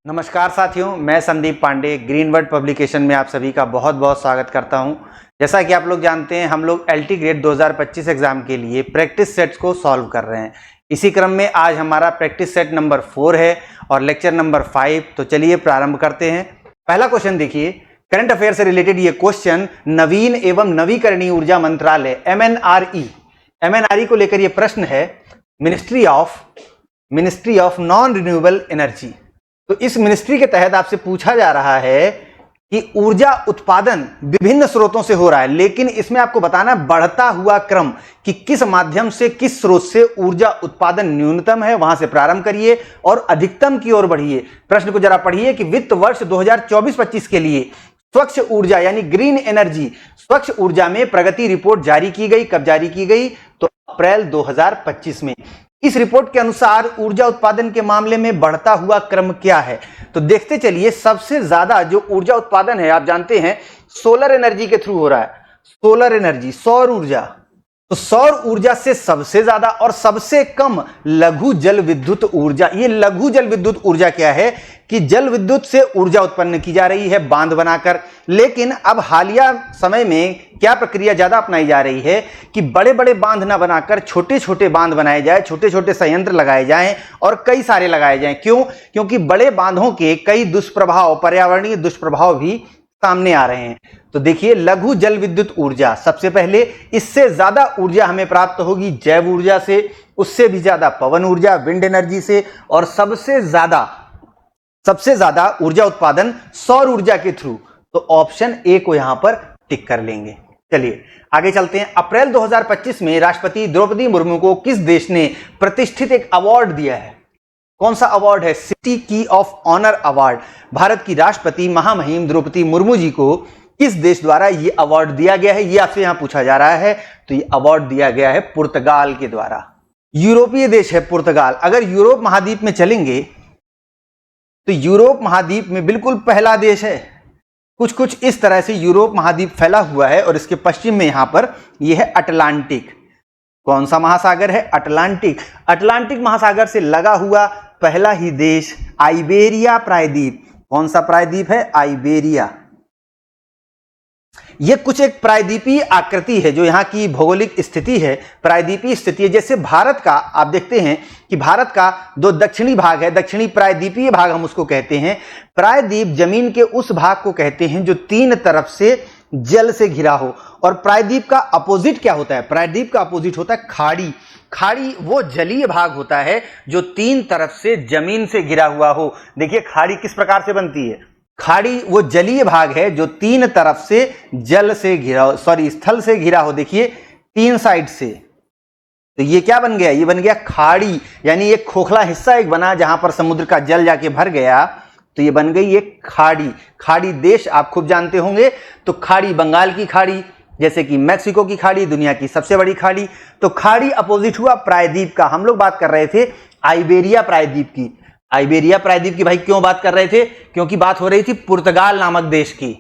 नमस्कार साथियों, मैं संदीप पांडे ग्रीनवर्ड पब्लिकेशन में आप सभी का बहुत बहुत स्वागत करता हूं। जैसा कि आप लोग जानते हैं, हम लोग एलटी ग्रेड 2025 एग्जाम के लिए प्रैक्टिस सेट्स को सॉल्व कर रहे हैं। इसी क्रम में आज हमारा प्रैक्टिस सेट नंबर 4 है और लेक्चर नंबर 5। तो चलिए प्रारंभ करते हैं। पहला क्वेश्चन देखिए, करंट अफेयर से रिलेटेड ये क्वेश्चन नवीन एवं नवीकरणीय ऊर्जा मंत्रालय MNRE को लेकर ये प्रश्न है। Ministry of non renewable energy, तो इस मिनिस्ट्री के तहत आपसे पूछा जा रहा है कि ऊर्जा उत्पादन विभिन्न स्रोतों से हो रहा है, लेकिन इसमें आपको बताना बढ़ता हुआ क्रम कि किस माध्यम से, किस स्रोत से ऊर्जा उत्पादन न्यूनतम है, वहां से प्रारंभ करिए और अधिकतम की ओर बढ़िए। प्रश्न को जरा पढ़िए कि वित्त वर्ष 2024-25 के लिए स्वच्छ ऊर्जा यानी ग्रीन एनर्जी, स्वच्छ ऊर्जा में प्रगति रिपोर्ट जारी की गई। कब जारी की गई? तो अप्रैल 2025 में। इस रिपोर्ट के अनुसार ऊर्जा उत्पादन के मामले में बढ़ता हुआ क्रम क्या है, तो देखते चलिए। सबसे ज्यादा जो ऊर्जा उत्पादन है, आप जानते हैं सोलर एनर्जी के थ्रू हो रहा है। सोलर एनर्जी, सौर ऊर्जा, तो सौर ऊर्जा से सबसे ज्यादा और सबसे कम लघु जल विद्युत ऊर्जा। ये लघु जल विद्युत ऊर्जा क्या है कि जल विद्युत से ऊर्जा उत्पन्न की जा रही है बांध बनाकर। लेकिन अब हालिया समय में क्या प्रक्रिया ज्यादा अपनाई जा रही है कि बड़े बड़े बांध ना बनाकर छोटे छोटे बांध बनाए जाए, छोटे छोटे संयंत्र लगाए जाएं और कई सारे लगाए जाएं। क्यों? क्योंकि बड़े बांधों के कई दुष्प्रभाव, पर्यावरणीय दुष्प्रभाव भी सामने आ रहे हैं। तो देखिए, लघु जल विद्युत ऊर्जा सबसे पहले, इससे ज्यादा ऊर्जा हमें प्राप्त होगी जैव ऊर्जा से, उससे भी ज्यादा पवन ऊर्जा, विंड एनर्जी से, और सबसे ज्यादा ऊर्जा उत्पादन सौर ऊर्जा के थ्रू। तो ऑप्शन ए को यहां पर टिक कर लेंगे। चलिए आगे चलते हैं। अप्रैल 2025 में राष्ट्रपति द्रौपदी मुर्मू को किस देश ने प्रतिष्ठित एक अवार्ड दिया है? कौन सा अवार्ड है? सिटी की ऑफ ऑनर अवार्ड। भारत की राष्ट्रपति महामहिम द्रौपदी मुर्मू जी को किस देश द्वारा यह अवार्ड दिया गया है, यह आपसे यहां पूछा जा रहा है। तो यह अवार्ड दिया गया है पुर्तगाल के द्वारा। यूरोपीय देश है पुर्तगाल। अगर यूरोप महाद्वीप में चलेंगे तो यूरोप महाद्वीप में बिल्कुल पहला देश है। कुछ कुछ इस तरह से यूरोप महाद्वीप फैला हुआ है और इसके पश्चिम में यहां पर यह है अटलांटिक। कौन सा महासागर है? अटलांटिक। अटलांटिक महासागर से लगा हुआ पहला ही देश आइबेरिया प्रायद्वीप। कौन सा प्रायद्वीप है? आइबेरिया। यह कुछ एक प्रायद्वीपीय आकृति है जो यहां की भौगोलिक स्थिति है, प्रायद्वीपीय स्थिति है। जैसे भारत का आप देखते हैं कि भारत का दो दक्षिणी भाग है, दक्षिणी प्रायद्वीपीय भाग हम उसको कहते हैं। प्रायद्वीप जमीन के उस भाग को कहते हैं जो तीन तरफ से जल से घिरा हो। और प्रायद्वीप का अपोजिट क्या होता है? प्रायद्वीप का अपोजिट होता है खाड़ी। खाड़ी वो जलीय भाग होता है जो तीन तरफ से जमीन से घिरा हुआ हो। देखिए खाड़ी किस प्रकार से बनती है। खाड़ी वो जलीय भाग है जो तीन तरफ से जल से घिरा हो, स्थल से घिरा हो। देखिए तीन साइड से। तो ये क्या बन गया? ये बन गया खाड़ी, यानी एक खोखला हिस्सा एक बना जहां पर समुद्र का जल जाके भर गया, तो ये बन गई एक खाड़ी। खाड़ी देश आप खूब जानते होंगे। तो खाड़ी, बंगाल की खाड़ी, जैसे कि मैक्सिको की खाड़ी, दुनिया की सबसे बड़ी खाड़ी। तो खाड़ी अपोजिट हुआ प्रायद्वीप का। हम लोग बात कर रहे थे आइबेरिया प्रायद्वीप की। आइबेरिया प्रायद्वीप की भाई क्यों बात कर रहे थे? क्योंकि बात हो रही थी पुर्तगाल नामक देश की।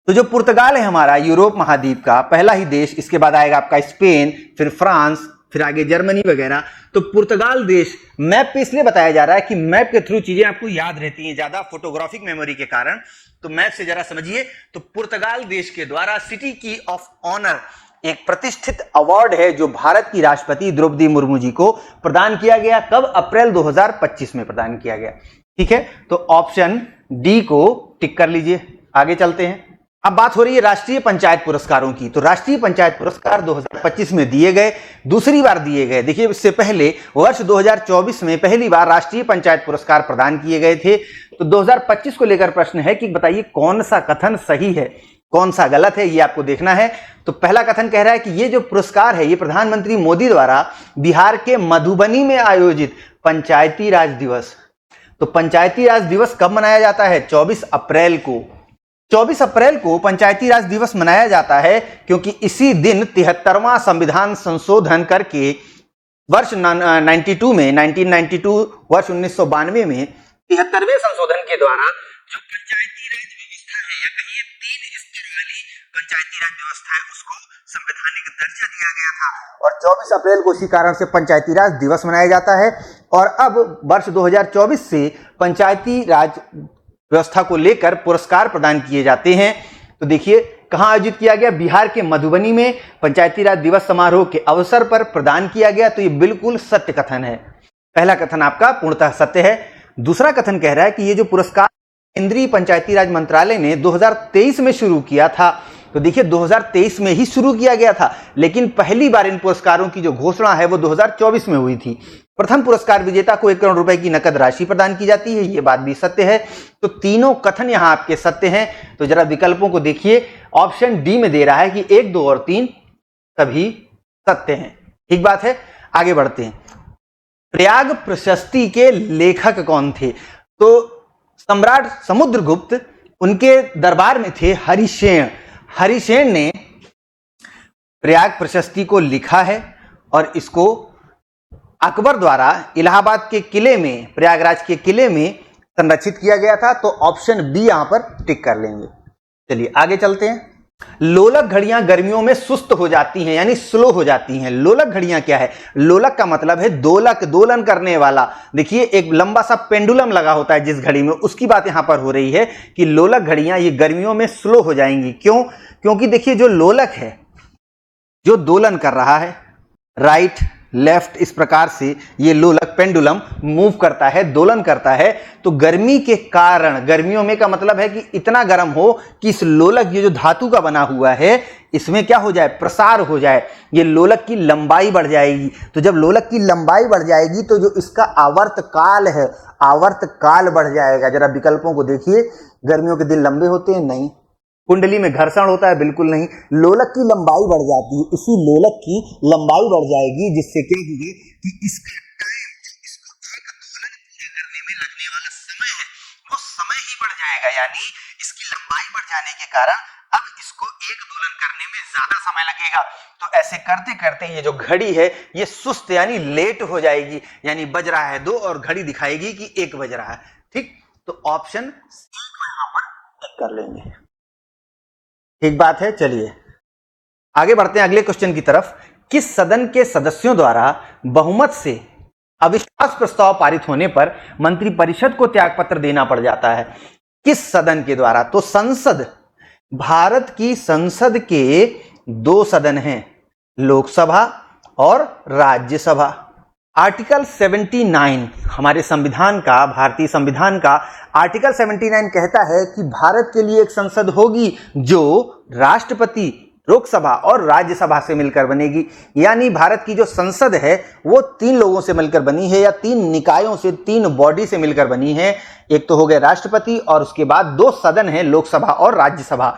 तो जो पुर्तगाल है हमारा यूरोप महाद्वीप का पहला ही देश, इसके बाद आएगा आपका स्पेन, फिर फ्रांस, फिर आगे जर्मनी वगैरह। तो पुर्तगाल देश मैप पे इसलिए बताया जा रहा है कि मैप के थ्रू चीजें आपको याद रहती हैं ज्यादा, फोटोग्राफिक मेमोरी के कारण। तो मैप से जरा समझिए। तो पुर्तगाल देश के द्वारा सिटी की ऑफ ऑनर एक प्रतिष्ठित अवार्ड है जो भारत की राष्ट्रपति द्रौपदी मुर्मू जी को प्रदान किया गया। कब? अप्रैल 2025 में प्रदान किया गया। ठीक है, तो ऑप्शन डी को टिक कर लीजिए। आगे चलते हैं। अब बात हो रही है राष्ट्रीय पंचायत पुरस्कारों की। तो राष्ट्रीय पंचायत पुरस्कार 2025 में दिए गए, दूसरी बार दिए गए। देखिए इससे पहले वर्ष 2024 में पहली बार राष्ट्रीय पंचायत पुरस्कार प्रदान किए गए थे। तो 2025 को लेकर प्रश्न है कि बताइए कौन सा कथन सही है, कौन सा गलत है, ये आपको देखना है। तो पहला कथन कह रहा है कि ये जो पुरस्कार है ये प्रधानमंत्री मोदी द्वारा बिहार के मधुबनी में आयोजित पंचायती राज दिवस। तो पंचायती राज दिवस कब मनाया जाता है? 24 अप्रैल को। 24 अप्रैल को पंचायती राज दिवस मनाया जाता है क्योंकि इसी दिन 73वां संविधान संशोधन करके वर्ष 1992 वर्ष 1992 में 73वें संशोधन के द्वारा जो पंचायती राज व्यवस्था है, या कहिए तीन स्तर वाली पंचायती राज व्यवस्था है, उसको संवैधानिक दर्जा दिया गया था और 24 अप्रैल को इसी कारण से पंचायती राज दिवस मनाया जाता है। और अब वर्ष 2024 से पंचायती राज व्यवस्था को लेकर पुरस्कार प्रदान किए जाते हैं। तो देखिए कहां आयोजित किया गया, बिहार के मधुबनी में पंचायती राज दिवस समारोह के अवसर पर प्रदान किया गया। तो ये बिल्कुल सत्य कथन है। पहला कथन आपका पूर्णतः सत्य है। दूसरा कथन कह रहा है कि ये जो पुरस्कार केंद्रीय पंचायती राज मंत्रालय ने 2023 में शुरू किया था। तो देखिए 2023 में ही शुरू किया गया था, लेकिन पहली बार इन पुरस्कारों की जो घोषणा है वो 2024 में हुई थी। प्रथम पुरस्कार विजेता को 1 करोड़ रुपए की नकद राशि प्रदान की जाती है, ये बात भी सत्य है। तो तीनों कथन यहां आपके सत्य हैं। तो जरा विकल्पों को देखिए, ऑप्शन डी में दे रहा है कि 1, 2 और 3 सभी सत्य हैं। ठीक बात है, आगे बढ़ते हैं। प्रयाग प्रशस्ति के लेखक कौन थे? तो सम्राट समुद्रगुप्त, उनके दरबार में थे हरिशेन। हरिशेन ने प्रयाग प्रशस्ति को लिखा है और इसको अकबर द्वारा इलाहाबाद के किले में, प्रयागराज के किले में संरक्षित किया गया था। तो ऑप्शन बी यहां पर टिक कर लेंगे। चलिए आगे चलते हैं। लोलक घड़ियां गर्मियों में सुस्त हो जाती हैं, यानी स्लो हो जाती हैं। लोलक घड़ियां क्या है? लोलक का मतलब है दोलक, दोलन करने वाला। देखिए एक लंबा सा पेंडुलम लगा होता है जिस घड़ी में, उसकी बात यहां पर हो रही है कि लोलक घड़ियां ये गर्मियों में स्लो हो जाएंगी। क्यों? क्योंकि देखिए जो लोलक है, जो दोलन कर रहा है, राइट लेफ्ट, इस प्रकार से ये लोलक पेंडुलम मूव करता है, दोलन करता है। तो गर्मी के कारण, गर्मियों में का मतलब है कि इतना गर्म हो कि इस लोलक, ये जो धातु का बना हुआ है, इसमें क्या हो जाए, प्रसार हो जाए, ये लोलक की लंबाई बढ़ जाएगी। तो जब लोलक की लंबाई बढ़ जाएगी तो जो इसका आवर्त काल है, आवर्त काल बढ़ जाएगा। जरा विकल्पों को देखिए, गर्मियों के दिन लंबे होते हैं, नहीं। कुंडली में घर्षण होता है, बिल्कुल नहीं। लोलक की लंबाई बढ़ जाती है, इसी लोलक की लंबाई बढ़ जाएगी, जिससे क्या होगा कि इसका टाइम, इसको एक दोलन पूरे करने में लगने वाला समय है, वो समय ही बढ़ जाएगा। यानी इसकी लंबाई बढ़ जाने के कारण अब इसको एक दोलन करने में ज्यादा समय लगेगा। तो ऐसे करते करते ये जो घड़ी है ये सुस्त यानी लेट हो जाएगी, यानी बज रहा है 2 और घड़ी दिखाएगी कि 1 बज रहा है। ठीक, तो ऑप्शन सी को यहां पर टिक कर लेंगे। ठीक बात है। चलिए आगे बढ़ते हैं अगले क्वेश्चन की तरफ। किस सदन के सदस्यों द्वारा बहुमत से अविश्वास प्रस्ताव पारित होने पर मंत्रिपरिषद को त्यागपत्र देना पड़ जाता है? किस सदन के द्वारा? तो संसद, भारत की संसद के 2 सदन हैं, लोकसभा और राज्यसभा। आर्टिकल 79 हमारे संविधान का, भारतीय संविधान का आर्टिकल 79 कहता है कि भारत के लिए एक संसद होगी जो राष्ट्रपति, लोकसभा और राज्यसभा से मिलकर बनेगी। यानी भारत की जो संसद है वो 3 लोगों से मिलकर बनी है, या 3 निकायों से, 3 बॉडी से मिलकर बनी है। एक तो हो गए राष्ट्रपति और उसके बाद 2 सदन है, लोकसभा और राज्यसभा।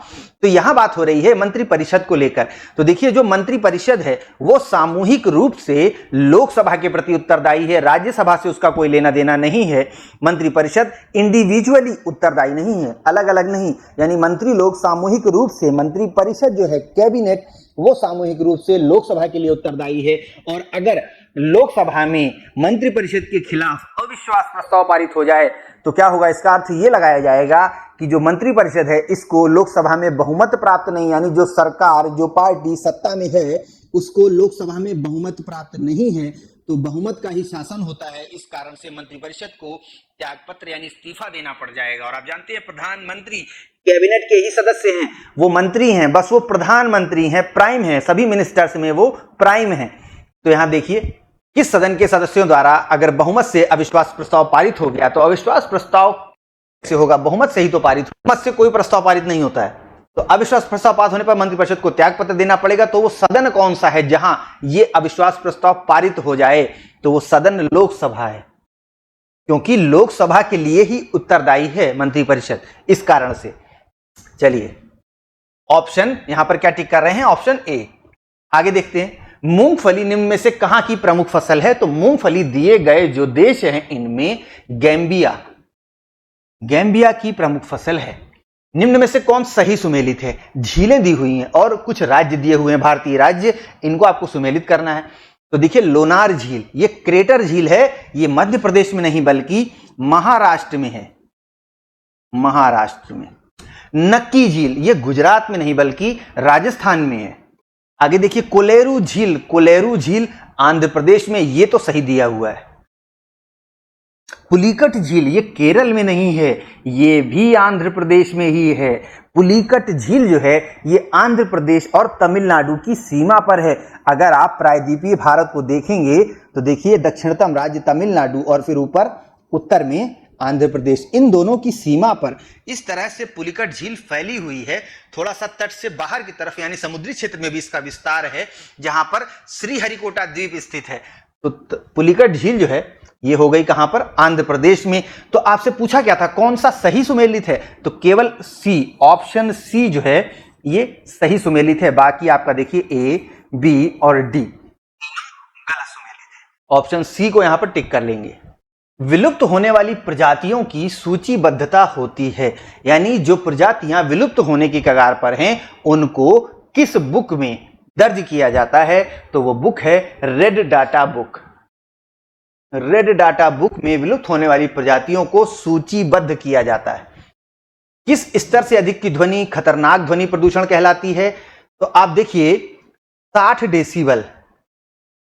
तो यहां बात हो रही है मंत्रिपरिषद को लेकर। तो देखिए जो मंत्रिपरिषद है वो सामूहिक रूप से लोकसभा के प्रति उत्तरदायी है, राज्यसभा से उसका कोई लेना देना नहीं है। मंत्रिपरिषद इंडिविजुअली उत्तरदायी नहीं है, अलग अलग नहीं। यानी मंत्री लोग सामूहिक रूप से, मंत्रिपरिषद जो है कैबिनेट, वो सामूहिक रूप से लोकसभा के लिए उत्तरदायी है। और अगर लोकसभा में मंत्रिपरिषद के खिलाफ अविश्वास प्रस्ताव पारित हो जाए तो क्या होगा? इसका अर्थ ये लगाया जाएगा कि जो मंत्रिपरिषद है इसको लोकसभा में बहुमत प्राप्त नहीं, यानी जो सरकार, जो पार्टी सत्ता में है उसको लोकसभा में बहुमत प्राप्त नहीं है, तो बहुमत का ही शासन होता है। इस कारण से मंत्रिपरिषद को त्यागपत्र यानी इस्तीफा देना पड़ जाएगा। और आप जानते हैं प्रधानमंत्री कैबिनेट के ही सदस्य हैं, वो मंत्री हैं, बस वो प्रधानमंत्री हैं, प्राइम हैं, सभी मिनिस्टर्स में वो प्राइम हैं। तो यहां देखिए किस सदन के सदस्यों द्वारा अगर बहुमत से अविश्वास प्रस्ताव पारित हो गया, तो अविश्वास प्रस्ताव से होगा, बहुमत से ही तो पारित, बहुमत से कोई प्रस्ताव पारित नहीं होता है। तो अविश्वास प्रस्ताव पास होने पर मंत्रिपरिषद को त्यागपत्र देना पड़ेगा। तो वो सदन कौन सा है जहां ये अविश्वास प्रस्ताव पारित हो जाए? तो वो सदन लोकसभा है, क्योंकि लोकसभा के लिए ही उत्तरदायी है मंत्रिपरिषद, इस कारण से। चलिए ऑप्शन यहां पर क्या टिक कर रहे हैं? Option A. आगे देखते हैं, मूंगफली निम्न में से कहां की प्रमुख फसल है? तो मूंगफली दिए गए जो देश हैं इनमें गैम्बिया, गैम्बिया की प्रमुख फसल है। निम्न में से कौन सही सुमेलित है? झीलें दी हुई हैं और कुछ राज्य दिए हुए हैं, भारतीय राज्य, इनको आपको सुमेलित करना है। तो देखिए लोनार झील, ये क्रेटर झील है, ये मध्य प्रदेश में नहीं बल्कि महाराष्ट्र में है, महाराष्ट्र में। नक्की झील, ये गुजरात में नहीं बल्कि राजस्थान में है। आगे देखिए कोलेरू झील आंध्र प्रदेश में, ये तो सही दिया हुआ है। पुलिकट झील ये केरल में नहीं है, ये भी आंध्र प्रदेश में ही है। पुलिकट झील जो है ये आंध्र प्रदेश और तमिलनाडु की सीमा पर है। अगर आप प्रायद्वीपीय भारत को देखेंगे तो देखिए दक्षिणतम राज्य तमिलनाडु और फिर ऊपर उत्तर में आंध्र प्रदेश, इन दोनों की सीमा पर इस तरह से पुलिकट झील फैली हुई है। थोड़ा सा तट से बाहर की तरफ यानी समुद्री क्षेत्र में भी इसका विस्तार है, जहां पर श्रीहरिकोटा द्वीप स्थित है। तो पुलिकट झील जो है ये हो गई कहां पर, आंध्र प्रदेश में। तो आपसे पूछा क्या था कौन सा सही सुमेलित है, तो केवल सी, ऑप्शन सी जो है ये सही सुमेलित है। बाकी आपका देखिए ए, बी और डी गलत सुमेलित है। ऑप्शन सी को यहां पर टिक कर लेंगे। विलुप्त होने वाली प्रजातियों की सूचीबद्धता होती है, यानी जो प्रजातियां विलुप्त होने की कगार पर हैं उनको किस बुक में दर्ज किया जाता है, तो वो बुक है red data book. Red data book में विलुप्त होने वाली प्रजातियों को सूचीबद्ध किया जाता है। किस स्तर से अधिक की ध्वनि खतरनाक ध्वनि प्रदूषण कहलाती है, तो आप देखिए 60 डेसिबल,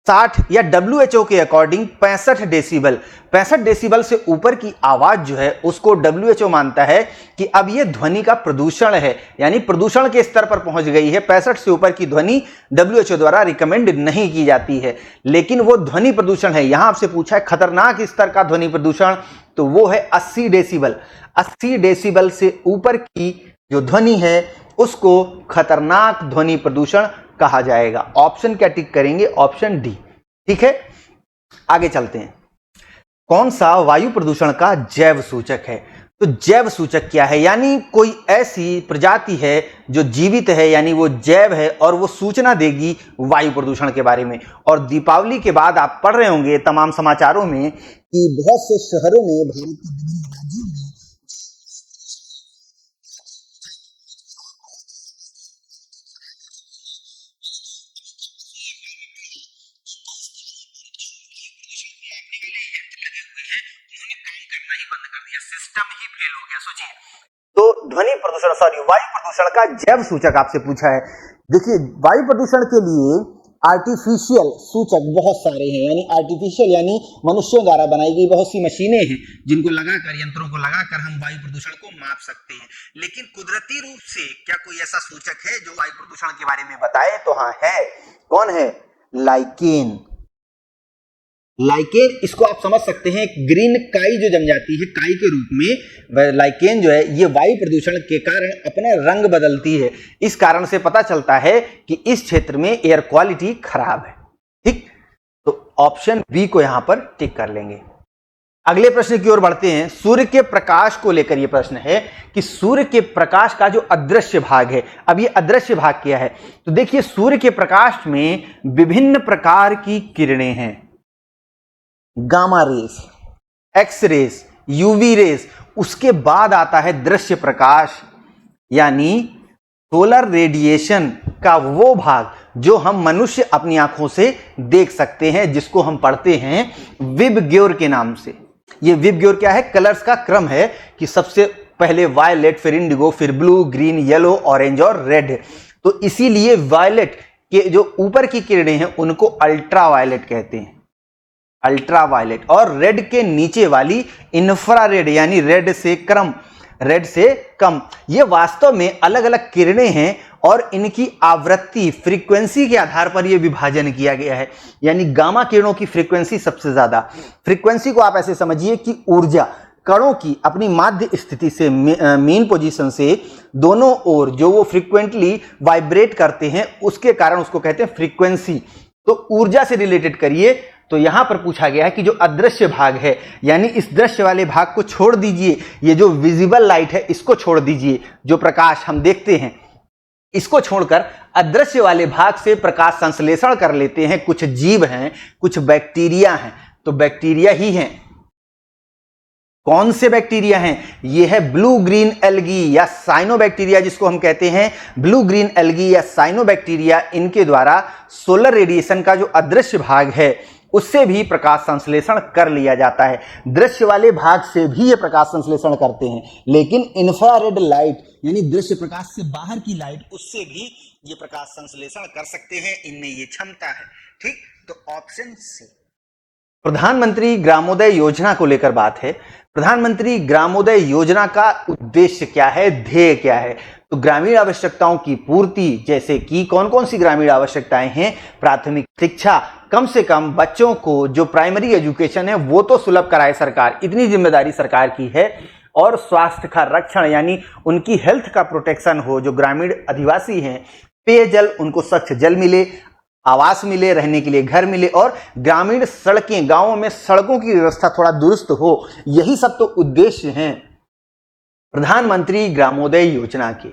60 या WHO के अकॉर्डिंग 65 डेसिबल, 65 डेसिबल से ऊपर की आवाज जो है उसको WHO मानता है कि अब यह ध्वनि का प्रदूषण है, यानी प्रदूषण के स्तर पर पहुंच गई है। 65 से ऊपर की ध्वनि WHO द्वारा रिकमेंड नहीं की जाती है, लेकिन वो ध्वनि प्रदूषण है। यहां आपसे पूछा है खतरनाक स्तर का ध्वनि प्रदूषण, तो वो है 80 डेसिबल। 80 डेसिबल से ऊपर की जो ध्वनि है उसको खतरनाक ध्वनि प्रदूषण कहा जाएगा। ऑप्शन क्या टिक करेंगे, ऑप्शन डी। ठीक है, आगे चलते हैं। कौन सा वायु प्रदूषण का जैव सूचक है, तो जैव सूचक क्या है, यानी कोई ऐसी प्रजाति है जो जीवित है, यानी वो जैव है और वो सूचना देगी वायु प्रदूषण के बारे में। और दीपावली के बाद आप पढ़ रहे होंगे तमाम समाचारों में कि बहुत से शहरों में, भारत के विभिन्न राज्यों में सिस्टम ही फेल हो गया। सोचिए, तो ध्वनि प्रदूषण वायु प्रदूषण का जैव सूचक आपसे पूछा है। देखिए वायु प्रदूषण के लिए आर्टिफिशियल सूचक बहुत सारे हैं, यानी आर्टिफिशियल यानी मनुष्यों द्वारा बनाई गई बहुत सी मशीनें हैं जिनको लगाकर, यंत्रों को लगाकर हम वायु प्रदूषण को माप सकते हैं। लेकिन कुदरती रूप से क्या कोई ऐसा सूचक है जो वायु प्रदूषण के बारे में बताए, तो हाँ है। कौन है, लाइकेन। लाइकेन, इसको आप समझ सकते हैं ग्रीन काई जो जम जाती है काई के रूप में, लाइकेन जो है ये वायु प्रदूषण के कारण अपना रंग बदलती है। इस कारण से पता चलता है कि इस क्षेत्र में एयर क्वालिटी खराब है। ठीक, तो ऑप्शन बी को यहां पर टिक कर लेंगे। अगले प्रश्न की ओर बढ़ते हैं। सूर्य के प्रकाश को लेकर यह प्रश्न है कि सूर्य के प्रकाश का जो अदृश्य भाग है, अब ये अदृश्य भाग क्या है, तो देखिए सूर्य के प्रकाश में विभिन्न प्रकार की किरणें हैं, gamma rays, X rays, UV rays, उसके बाद आता है दृश्य प्रकाश, यानी सोलर रेडिएशन का वो भाग जो हम मनुष्य अपनी आंखों से देख सकते हैं, जिसको हम पढ़ते हैं विबग्योर के नाम से। ये विबग्योर क्या है, कलर्स का क्रम है कि सबसे पहले वायलेट, फिर इंडिगो, फिर ब्लू, ग्रीन, येलो, ऑरेंज और रेड। तो इसीलिए वायलेट के जो ऊपर की किरणें हैं उनको अल्ट्रा वायलेट कहते हैं, अल्ट्रा वायलेट। और रेड के नीचे वाली इंफ्रारेड, यानी रेड से कम। ये वास्तव में अलग अलग किरणें हैं और इनकी आवृत्ति, फ्रीक्वेंसी के आधार पर यह विभाजन किया गया है। यानी गामा किरणों की फ्रीक्वेंसी सबसे ज्यादा। फ्रीक्वेंसी को आप ऐसे समझिए कि ऊर्जा कणों की अपनी माध्य स्थिति से, मेन पोजीशन से दोनों ओर जो वो फ्रीक्वेंटली वाइब्रेट करते हैं, उसके कारण उसको कहते हैं फ्रीक्वेंसी। तो ऊर्जा से रिलेटेड करिए, तो यहां पर पूछा गया है कि जो अदृश्य भाग है, यानी इस दृश्य वाले भाग को छोड़ दीजिए, ये जो विजिबल लाइट है इसको छोड़ दीजिए, जो प्रकाश हम देखते हैं इसको छोड़कर अदृश्य वाले भाग से प्रकाश संश्लेषण कर लेते हैं। कुछ जीव हैं, कुछ बैक्टीरिया हैं, तो बैक्टीरिया ही हैं। कौन से बैक्टीरिया हैं, ये है ब्लू ग्रीन एल्गी या साइनोबैक्टीरिया, जिसको हम कहते हैं ब्लू ग्रीन एल्गी या साइनोबैक्टीरिया। इनके द्वारा सोलर रेडिएशन का जो अदृश्य भाग है उससे भी प्रकाश संश्लेषण कर लिया जाता है। दृश्य वाले भाग से भी ये प्रकाश संश्लेषण करते हैं, लेकिन इंफ्रारेड लाइट यानी दृश्य प्रकाश से बाहर की लाइट, उससे भी ये प्रकाश संश्लेषण कर सकते हैं, इनमें ये क्षमता है। ठीक, तो ऑप्शन सी। प्रधानमंत्री ग्रामोदय योजना को लेकर बात है। प्रधानमंत्री ग्रामोदय योजना का उद्देश्य क्या है, ध्येय क्या है? तो ग्रामीण आवश्यकताओं की पूर्ति, जैसे कि कौन कौन सी ग्रामीण आवश्यकताएं हैं? प्राथमिक शिक्षा, कम से कम बच्चों को जो प्राइमरी एजुकेशन है वो तो सुलभ कराए सरकार, इतनी जिम्मेदारी सरकार की है। और स्वास्थ्य का रक्षण यानी उनकी हेल्थ का प्रोटेक्शन हो, जो ग्रामीण अधिवासी हैं, पेयजल, उनको स्वच्छ जल मिले, आवास मिले, रहने के लिए घर मिले, और ग्रामीण सड़कें, गांवों में सड़कों की व्यवस्था थोड़ा दुरुस्त हो। यही सब तो उद्देश्य हैं प्रधानमंत्री ग्रामोदय योजना के।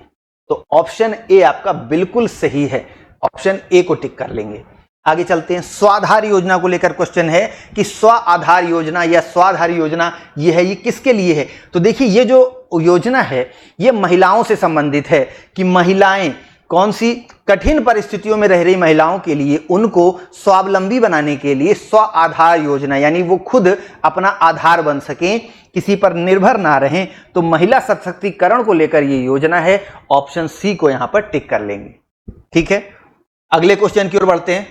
तो ऑप्शन ए आपका बिल्कुल सही है, ऑप्शन ए को टिक कर लेंगे। आगे चलते हैं। स्वाधार योजना को लेकर क्वेश्चन है कि स्व आधार योजना या स्वाधार योजना ये है, ये किसके लिए है? तो देखिए, ये जो योजना है ये महिलाओं से संबंधित है कि महिलाएं कौन सी कठिन परिस्थितियों में रह रही महिलाओं के लिए, उनको स्वावलंबी बनाने के लिए स्व आधार योजना, यानी वो खुद अपना आधार बन सकें, किसी पर निर्भर ना रहें। तो महिला सशक्तिकरण को लेकर ये योजना है। ऑप्शन सी को यहां पर टिक कर लेंगे। ठीक है, अगले क्वेश्चन की ओर बढ़ते हैं।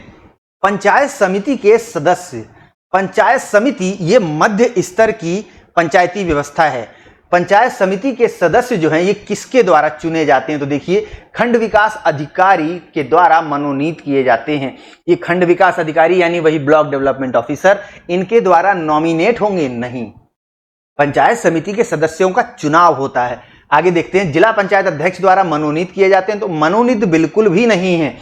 पंचायत समिति के सदस्य, पंचायत समिति ये मध्य स्तर की पंचायती व्यवस्था है। पंचायत समिति के सदस्य जो हैं ये किसके द्वारा चुने जाते हैं? तो देखिए, खंड विकास अधिकारी के द्वारा मनोनीत किए जाते हैं। ये खंड विकास अधिकारी यानी वही ब्लॉक डेवलपमेंट ऑफिसर, इनके द्वारा नॉमिनेट होंगे नहीं। पंचायत समिति के सदस्यों का चुनाव होता है। आगे देखते हैं, जिला पंचायत अध्यक्ष द्वारा मनोनीत किए जाते हैं। तो मनोनीत बिल्कुल भी नहीं है,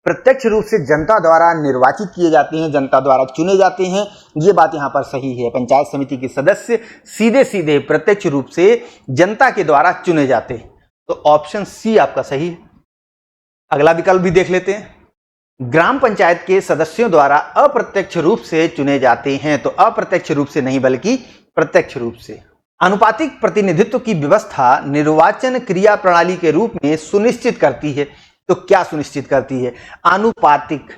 प्रत्यक्ष रूप से जनता द्वारा निर्वाचित किए जाते हैं, जनता द्वारा चुने जाते हैं। ये बात यहां पर सही है। पंचायत समिति के सदस्य सीधे सीधे प्रत्यक्ष रूप से जनता के द्वारा चुने जाते हैं। तो ऑप्शन सी आपका सही है। अगला विकल्प भी देख लेते हैं। ग्राम पंचायत के सदस्यों द्वारा अप्रत्यक्ष रूप से चुने जाते हैं। तो अप्रत्यक्ष रूप से नहीं बल्कि प्रत्यक्ष रूप से। आनुपातिक प्रतिनिधित्व की व्यवस्था निर्वाचन क्रिया प्रणाली के रूप में सुनिश्चित करती है। तो क्या सुनिश्चित करती है? आनुपातिक।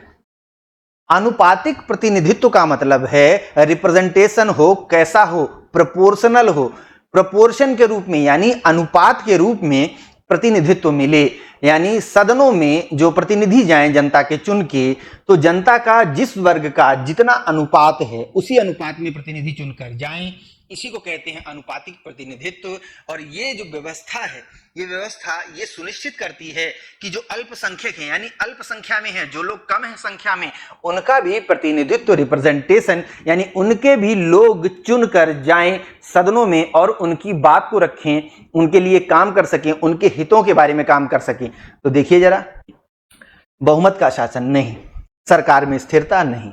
आनुपातिक प्रतिनिधित्व का मतलब है रिप्रेजेंटेशन हो, कैसा हो? प्रोपोर्शनल हो। प्रोपोर्शन के रूप में यानी अनुपात के रूप में प्रतिनिधित्व मिले, यानी सदनों में जो प्रतिनिधि जाएं जनता के चुन के, तो जनता का जिस वर्ग का जितना अनुपात है उसी अनुपात में प्रतिनिधि चुनकर जाएं, इसी को कहते हैं अनुपातिक प्रतिनिधित्व। और ये जो व्यवस्था है, ये व्यवस्था ये सुनिश्चित करती है कि जो अल्पसंख्यक हैं, यानी अल्प संख्या में हैं, जो लोग कम हैं संख्या में, उनका भी प्रतिनिधित्व, रिप्रेजेंटेशन, यानी उनके भी लोग चुनकर जाएं सदनों में और उनकी बात को रखें, उनके लिए काम कर सकें, उनके हितों के बारे में काम कर सकें। तो देखिए जरा, बहुमत का शासन नहीं, सरकार में स्थिरता नहीं,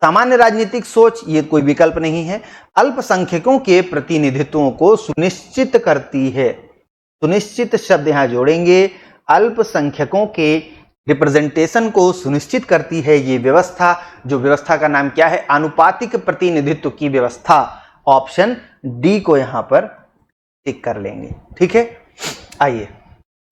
सामान्य राजनीतिक सोच, ये कोई विकल्प नहीं है। अल्पसंख्यकों के प्रतिनिधित्वों को सुनिश्चित करती है। सुनिश्चित शब्द यहां जोड़ेंगे। अल्पसंख्यकों के रिप्रेजेंटेशन को सुनिश्चित करती है ये व्यवस्था। जो व्यवस्था का नाम क्या है? आनुपातिक प्रतिनिधित्व की व्यवस्था। ऑप्शन डी को यहां पर टिक कर लेंगे। ठीक है, आइए,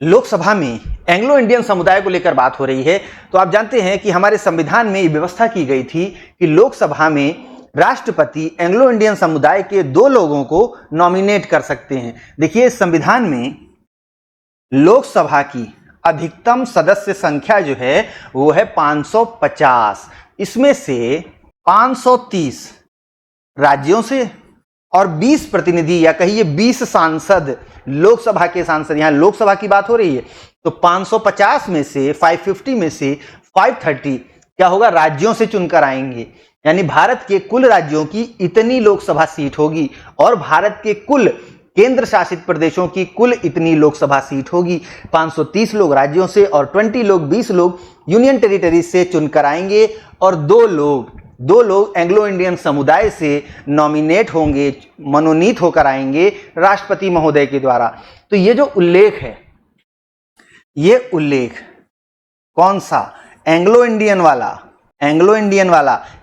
लोकसभा में एंग्लो इंडियन समुदाय को लेकर बात हो रही है। तो आप जानते हैं कि हमारे संविधान में ये व्यवस्था की गई थी कि लोकसभा में राष्ट्रपति एंग्लो इंडियन समुदाय के 2 लोगों को नॉमिनेट कर सकते हैं। देखिए, संविधान में लोकसभा की अधिकतम सदस्य संख्या जो है वो है 550। इसमें से 530 राज्यों से और 20 प्रतिनिधि या कहिए 20 सांसद, लोकसभा के सांसद, यहां लोकसभा की बात हो रही है, तो 550 में से 550 में से 530 क्या होगा? राज्यों से चुनकर आएंगे। यानी भारत के कुल राज्यों की इतनी लोकसभा सीट होगी और भारत के कुल केंद्र शासित प्रदेशों की कुल इतनी लोकसभा सीट होगी। 530 लोग राज्यों से और 20 लोग यूनियन टेरिटरी से चुनकर आएंगे और 2 लोग एंग्लो इंडियन समुदाय से नॉमिनेट होंगे, मनोनीत होकर आएंगे राष्ट्रपति महोदय के द्वारा। तो ये जो उल्लेख है, ये उल्लेख कौन सा? एंग्लो इंडियन वाला।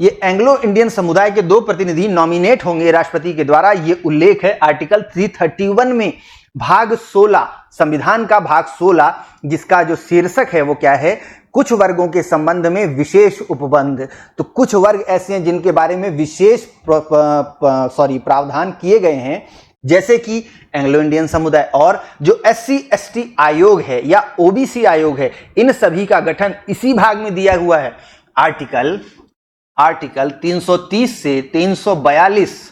ये एंग्लो इंडियन समुदाय के 2 प्रतिनिधि नॉमिनेट होंगे राष्ट्रपति के द्वारा। ये उल्लेख है आर्टिकल 331 में, भाग 16, संविधान का भाग 16, जिसका जो शीर्षक है वो क्या है? कुछ वर्गों के संबंध में विशेष उपबंध। तो कुछ वर्ग ऐसे हैं जिनके बारे में विशेष प्रावधान किए गए हैं, जैसे कि एंग्लो इंडियन समुदाय, और जो SC/ST आयोग है या OBC आयोग है, इन सभी का गठन इसी भाग में दिया हुआ है। आर्टिकल 330 से 342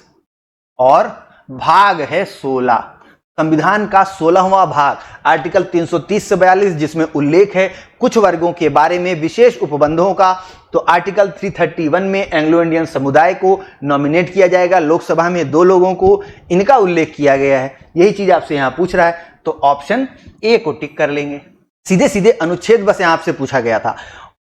और भाग है 16, संविधान का 16वां भाग आर्टिकल 330 से 42, जिसमें उल्लेख है कुछ वर्गों के बारे में विशेष उपबंधों का। तो आर्टिकल 331 में एंग्लो इंडियन समुदाय को नॉमिनेट किया जाएगा, लोकसभा में 2 लोगों को, इनका उल्लेख किया गया है। यही चीज आपसे यहां पूछ रहा है, तो ऑप्शन ए को टिक कर लेंगे। सीधे सीधे अनुच्छेद बस यहां आपसे पूछा गया था।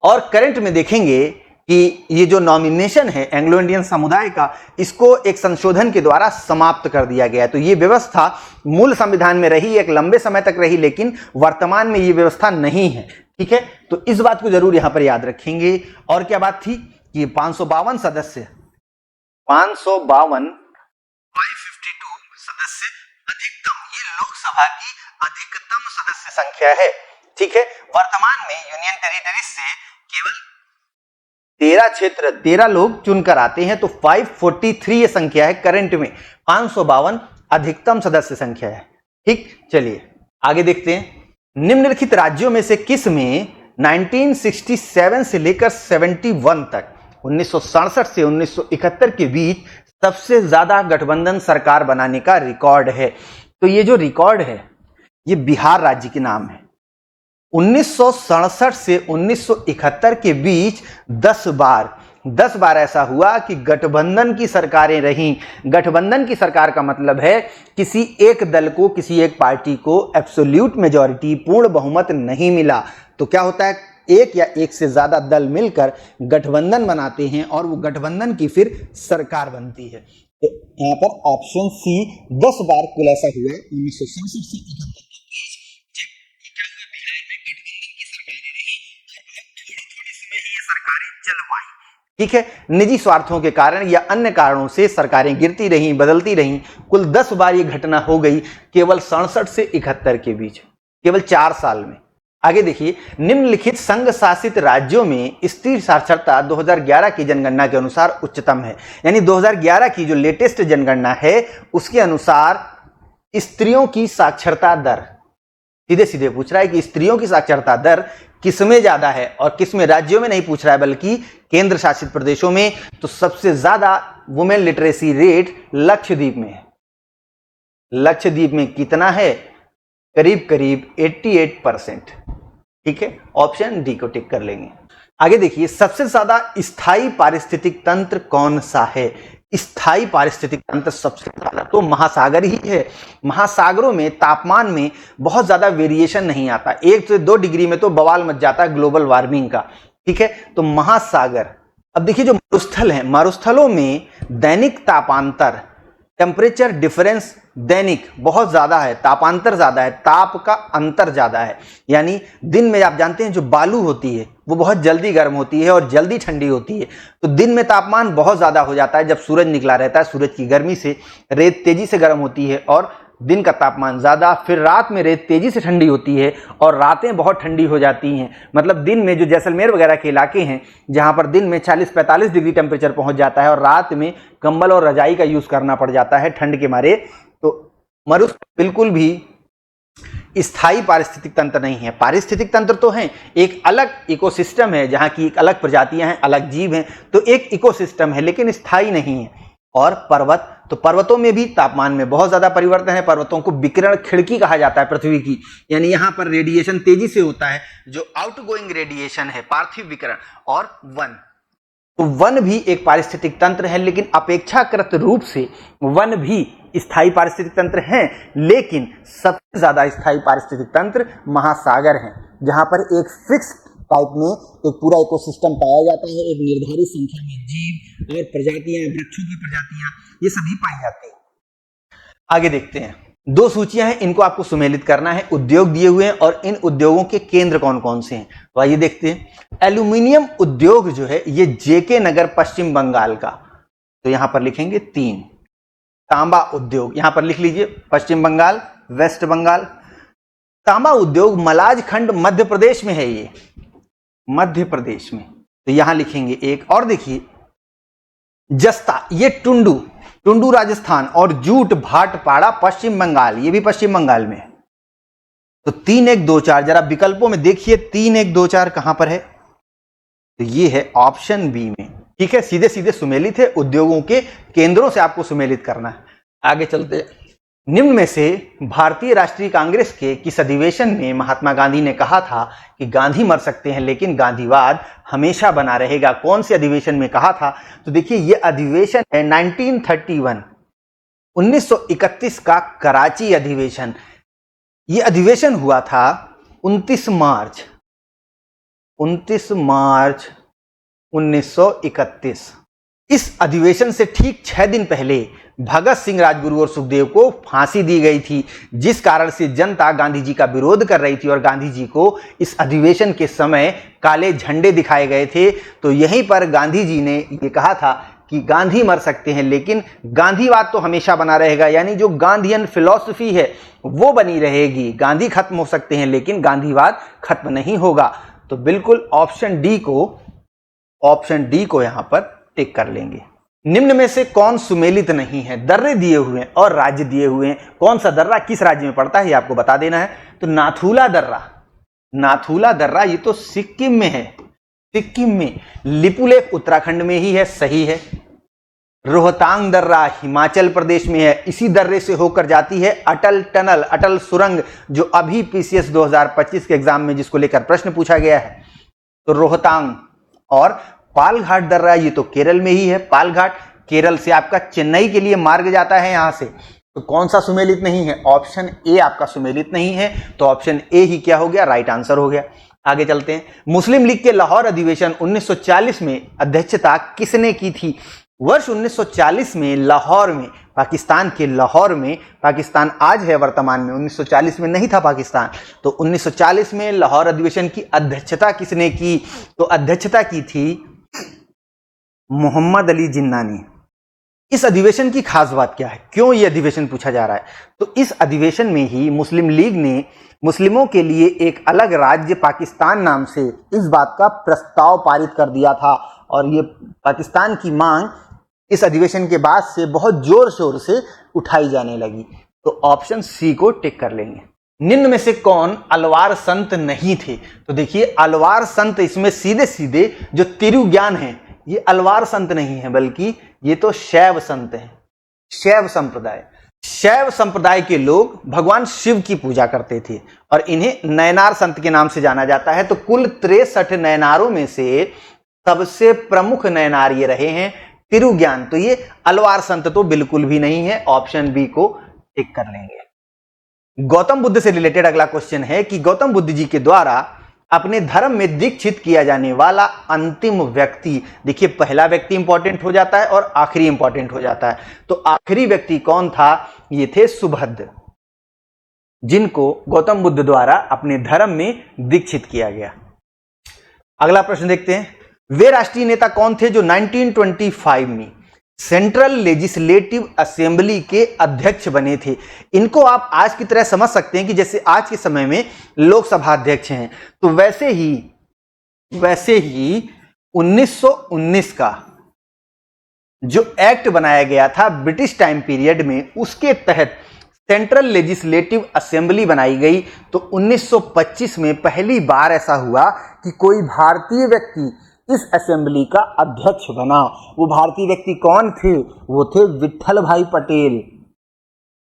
और करंट में देखेंगे कि ये जो नॉमिनेशन है एंग्लो इंडियन समुदाय का, इसको एक संशोधन के द्वारा समाप्त कर दिया गया है। तो ये व्यवस्था मूल संविधान में रही, एक लंबे समय तक रही, लेकिन वर्तमान में ये व्यवस्था नहीं है। ठीक है, तो इस बात को जरूर यहां पर याद रखेंगे। और क्या बात थी कि 552 सदस्य, 552 सदस्य अधिकतम, ये लोकसभा की अधिकतम सदस्य संख्या है। ठीक है, वर्तमान में यूनियन टेरिटरीज से केवल 13 क्षेत्र, 13 लोग चुनकर आते हैं। तो 543 ये संख्या है करंट में, 552 अधिकतम सदस्य संख्या है। ठीक, चलिए आगे देखते हैं। निम्नलिखित राज्यों में से किस में 1967 से लेकर 71 तक, 1967 से 1971 के बीच सबसे ज्यादा गठबंधन सरकार बनाने का रिकॉर्ड है? तो ये जो रिकॉर्ड है ये बिहार राज्य के नाम है। 1967 से 1971 के बीच 10 बार ऐसा हुआ कि गठबंधन की सरकारें रहीं। गठबंधन की सरकार का मतलब है किसी एक दल को, किसी एक पार्टी को एब्सोल्यूट मेजॉरिटी, पूर्ण बहुमत नहीं मिला। तो क्या होता है, एक या एक से ज्यादा दल मिलकर गठबंधन बनाते हैं और वो गठबंधन की फिर सरकार बनती है। तो यहाँ पर ऑप्शन सी 10 बार कुल ऐसा हुआ 1967 से 71 ठीक है, निजी स्वार्थों के कारण या अन्य कारणों से सरकारें गिरती रहीं, बदलती रहीं। कुल 10 बार ये घटना हो गई केवल 67 से 71 के बीच, केवल 4 साल में। आगे देखिए, निम्नलिखित संघ शासित राज्यों में स्त्री साक्षरता 2011 की जनगणना के अनुसार उच्चतम है। यानी 2011 की जो लेटेस्ट जनगणना है उसके अनुसार स्त्रियों की साक्षरता दर, सीधे सीधे पूछ रहा है कि स्त्रियों की साक्षरता दर किसमें ज्यादा है, और किसमें, राज्यों में नहीं पूछ रहा है बल्कि केंद्र शासित प्रदेशों में। तो सबसे ज्यादा वुमेन लिटरेसी रेट लक्षद्वीप में है। लक्षद्वीप में कितना है, करीब करीब 88%। ठीक है, ऑप्शन डी को टिक कर लेंगे। आगे देखिए, सबसे ज्यादा स्थायी पारिस्थितिक तंत्र कौन सा है? स्थायी पारिस्थितिक तंत्र सबसे ज्यादा तो महासागर ही है। महासागरों में तापमान में बहुत ज्यादा वेरिएशन नहीं आता, 1 से 2 डिग्री में तो बवाल मच जाता है ग्लोबल वार्मिंग का। ठीक है, तो महासागर। अब देखिए, जो मरुस्थल है, मरुस्थलों में दैनिक तापांतर, टेम्परेचर डिफरेंस दैनिक बहुत ज्यादा है, तापांतर ज्यादा है, ताप का अंतर ज्यादा है। यानी दिन में आप जानते हैं जो बालू होती है वो बहुत जल्दी गर्म होती है और जल्दी ठंडी होती है। तो दिन में तापमान बहुत ज्यादा हो जाता है जब सूरज निकला रहता है, सूरज की गर्मी से रेत तेजी से गर्म होती है और दिन का तापमान ज्यादा, फिर रात में रेत तेजी से ठंडी होती है और रातें बहुत ठंडी हो जाती हैं। मतलब दिन में जो जैसलमेर वगैरह के इलाके हैं जहां पर दिन में 40-45 डिग्री टेम्परेचर पहुंच जाता है और रात में कंबल और रजाई का यूज करना पड़ जाता है ठंड के मारे। तो मरुस्थल बिल्कुल भी स्थायी पारिस्थितिक तंत्र नहीं है। पारिस्थितिक तंत्र तो है, एक अलग इकोसिस्टम है जहां की एक अलग प्रजातियां हैं, अलग जीव हैं, तो एक इकोसिस्टम है, लेकिन स्थायी नहीं है। और पर्वत, तो पर्वतों में भी तापमान में बहुत ज्यादा परिवर्तन है। पर्वतों को विकिरण खिड़की कहा जाता है पृथ्वी की, यानी यहां पर रेडिएशन तेजी से होता है जो आउटगोइंग रेडिएशन है, पार्थिव विकिरण। और वन, तो वन भी एक पारिस्थितिक तंत्र है, लेकिन अपेक्षाकृत रूप से वन भी स्थायी पारिस्थितिक तंत्र हैं, लेकिन सबसे ज्यादा स्थायी पारिस्थितिक तंत्र महासागर हैं, जहां पर एक फिक्स टाइप में एक पूरा इकोसिस्टम पाया जाता है, एक निर्धारित संख्या में जीव और प्रजातियां, वृक्षों की प्रजातियां, ये सभी पाई जाती हैं। आगे देखते हैं, 2 सूचियां हैं, इनको आपको सुमेलित करना है। उद्योग दिए हुए हैं और इन उद्योगों के केंद्र कौन कौन से हैं, तो आइए देखते हैं। एल्यूमिनियम उद्योग जो है ये जेके नगर पश्चिम बंगाल का, तो यहां पर लिखेंगे 3। तांबा उद्योग यहां पर लिख लीजिए, पश्चिम बंगाल, वेस्ट बंगाल। तांबा उद्योग मलाज खंड मध्य प्रदेश में है। ये मध्य प्रदेश में, तो यहां लिखेंगे एक। और देखिए जस्ता ये टुंडू राजस्थान, और जूट भाटपाड़ा पश्चिम बंगाल, ये भी पश्चिम बंगाल में है। तो 3 1 2 4 जरा विकल्पों में देखिए 3 1 2 4 कहां पर है, तो ये है ऑप्शन बी में। ठीक है, सीधे सीधे सुमेलित है, उद्योगों के केंद्रों से आपको सुमेलित करना है। आगे चलते हैं। निम्न में से भारतीय राष्ट्रीय कांग्रेस के किस अधिवेशन में महात्मा गांधी ने कहा था कि गांधी मर सकते हैं लेकिन गांधीवाद हमेशा बना रहेगा? कौन से अधिवेशन में कहा था? तो देखिए ये अधिवेशन है 1931, 1931 का कराची अधिवेशन। ये अधिवेशन हुआ था 29 मार्च 1931। इस अधिवेशन से ठीक 6 दिन पहले भगत सिंह, राजगुरु और सुखदेव को फांसी दी गई थी, जिस कारण से जनता गांधी जी का विरोध कर रही थी और गांधी जी को इस अधिवेशन के समय काले झंडे दिखाए गए थे। तो यहीं पर गांधी जी ने ये कहा था कि गांधी मर सकते हैं लेकिन गांधीवाद तो हमेशा बना रहेगा, यानी जो गांधीयन फिलॉसफी है वो बनी रहेगी। गांधी खत्म हो सकते हैं लेकिन गांधीवाद खत्म नहीं होगा। तो बिल्कुल ऑप्शन डी को यहां पर टिक कर लेंगे। निम्न में से कौन सुमेलित नहीं है? दर्रे दिए हुए हैं और राज्य दिए हुए हैं, कौन सा दर्रा किस राज्य में पड़ता है ये आपको बता देना है। तो नाथुला दर्रा ये तो सिक्किम में है, सिक्किम में। लिपुलेख उत्तराखंड में ही है, सही है। रोहतांग दर्रा हिमाचल प्रदेश में है, इसी दर्रे से होकर जाती है अटल टनल, अटल सुरंग, जो अभी पीसीएस 2025 के एग्जाम में जिसको लेकर प्रश्न पूछा गया है। तो रोहतांग। और पालघाट दर्रा ये तो केरल में ही है, पालघाट केरल से आपका चेन्नई के लिए मार्ग जाता है यहां से। तो कौन सा सुमेलित नहीं है? ऑप्शन ए आपका सुमेलित नहीं है, तो ऑप्शन ए ही क्या हो गया? राइट आंसर हो गया। आगे चलते हैं। मुस्लिम लीग के लाहौर अधिवेशन 1940 में अध्यक्षता किसने की थी? वर्ष 1940 में लाहौर में, पाकिस्तान के लाहौर में, पाकिस्तान आज है वर्तमान में, 1940 में नहीं था पाकिस्तान, तो 1940 में लाहौर अधिवेशन की अध्यक्षता किसने की? तो अध्यक्षता की थी मोहम्मद अली जिन्ना ने। इस अधिवेशन की खास बात क्या है, क्यों यह अधिवेशन पूछा जा रहा है? तो इस अधिवेशन में ही मुस्लिम लीग ने मुस्लिमों के लिए एक अलग राज्य पाकिस्तान नाम से इस बात का प्रस्ताव पारित कर दिया था, और ये पाकिस्तान की मांग इस अधिवेशन के बाद से बहुत जोर शोर से उठाई जाने लगी। तो ऑप्शन सी को टिक कर लेंगे। निम्न में से कौन अलवार संत नहीं थे? तो देखिए अलवार संत इसमें सीधे सीधे जो तिरु ज्ञान है ये अलवार संत नहीं है, बल्कि ये तो शैव संत हैं। शैव संप्रदाय के लोग भगवान शिव की पूजा करते थे और इन्हें नयनार संत के नाम से जाना जाता है। तो कुल 63 नयनारों में से सबसे प्रमुख नयनार ये रहे हैं तिरु ज्ञान। तो ये अलवार संत तो बिल्कुल भी नहीं है, ऑप्शन बी को टिक कर लेंगे। गौतम बुद्ध से रिलेटेड अगला क्वेश्चन है कि गौतम बुद्ध जी के द्वारा अपने धर्म में दीक्षित किया जाने वाला अंतिम व्यक्ति, देखिए पहला व्यक्ति इंपॉर्टेंट हो जाता है और आखिरी इंपॉर्टेंट हो जाता है। तो आखिरी व्यक्ति कौन था? ये थे सुभद्र, जिनको गौतम बुद्ध द्वारा अपने धर्म में दीक्षित किया गया। अगला प्रश्न देखते हैं। वे राष्ट्रीय नेता कौन थे जो 1925 में सेंट्रल लेजिस्लेटिव असेंबली के अध्यक्ष बने थे? इनको आप आज की तरह समझ सकते हैं कि जैसे आज के समय में लोकसभा अध्यक्ष हैं, तो वैसे ही 1919 का जो एक्ट बनाया गया था ब्रिटिश टाइम पीरियड में, उसके तहत सेंट्रल लेजिस्लेटिव असेंबली बनाई गई। तो 1925 में पहली बार ऐसा हुआ कि कोई भारतीय व्यक्ति इस असेंबली का अध्यक्ष बना। वो भारतीय व्यक्ति कौन थे? वो थे विट्ठल भाई पटेल।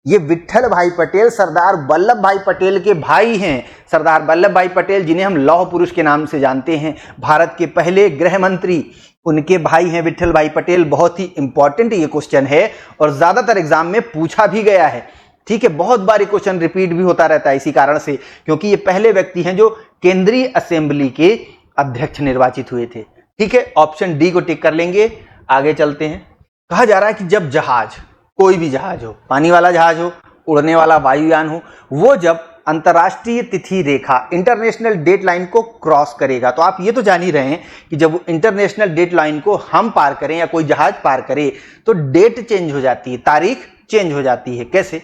ये विट्ठल भाई पटेल सरदार वल्लभ भाई पटेल के भाई हैं। सरदार वल्लभ भाई पटेल, जिन्हें हम लौह पुरुष के नाम से जानते हैं, भारत के पहले गृह मंत्री, उनके भाई हैं विट्ठल भाई पटेल। बहुत ही इंपॉर्टेंट ये क्वेश्चन है और ज्यादातर एग्जाम में पूछा भी गया है। ठीक है, बहुत बार ये क्वेश्चन रिपीट भी होता रहता है इसी कारण से, क्योंकि ये पहले व्यक्ति हैं जो केंद्रीय असेंबली के अध्यक्ष निर्वाचित हुए थे। ठीक है, ऑप्शन डी को टिक कर लेंगे। आगे चलते हैं। कहा जा रहा है कि जब जहाज, कोई भी जहाज हो, पानी वाला जहाज हो, उड़ने वाला वायुयान हो, वो जब अंतरराष्ट्रीय तिथि रेखा इंटरनेशनल डेट लाइन को क्रॉस करेगा, तो आप ये तो जान ही रहे हैं कि जब इंटरनेशनल डेट लाइन को हम पार करें या कोई जहाज पार करे तो डेट चेंज हो जाती है, तारीख चेंज हो जाती है। कैसे?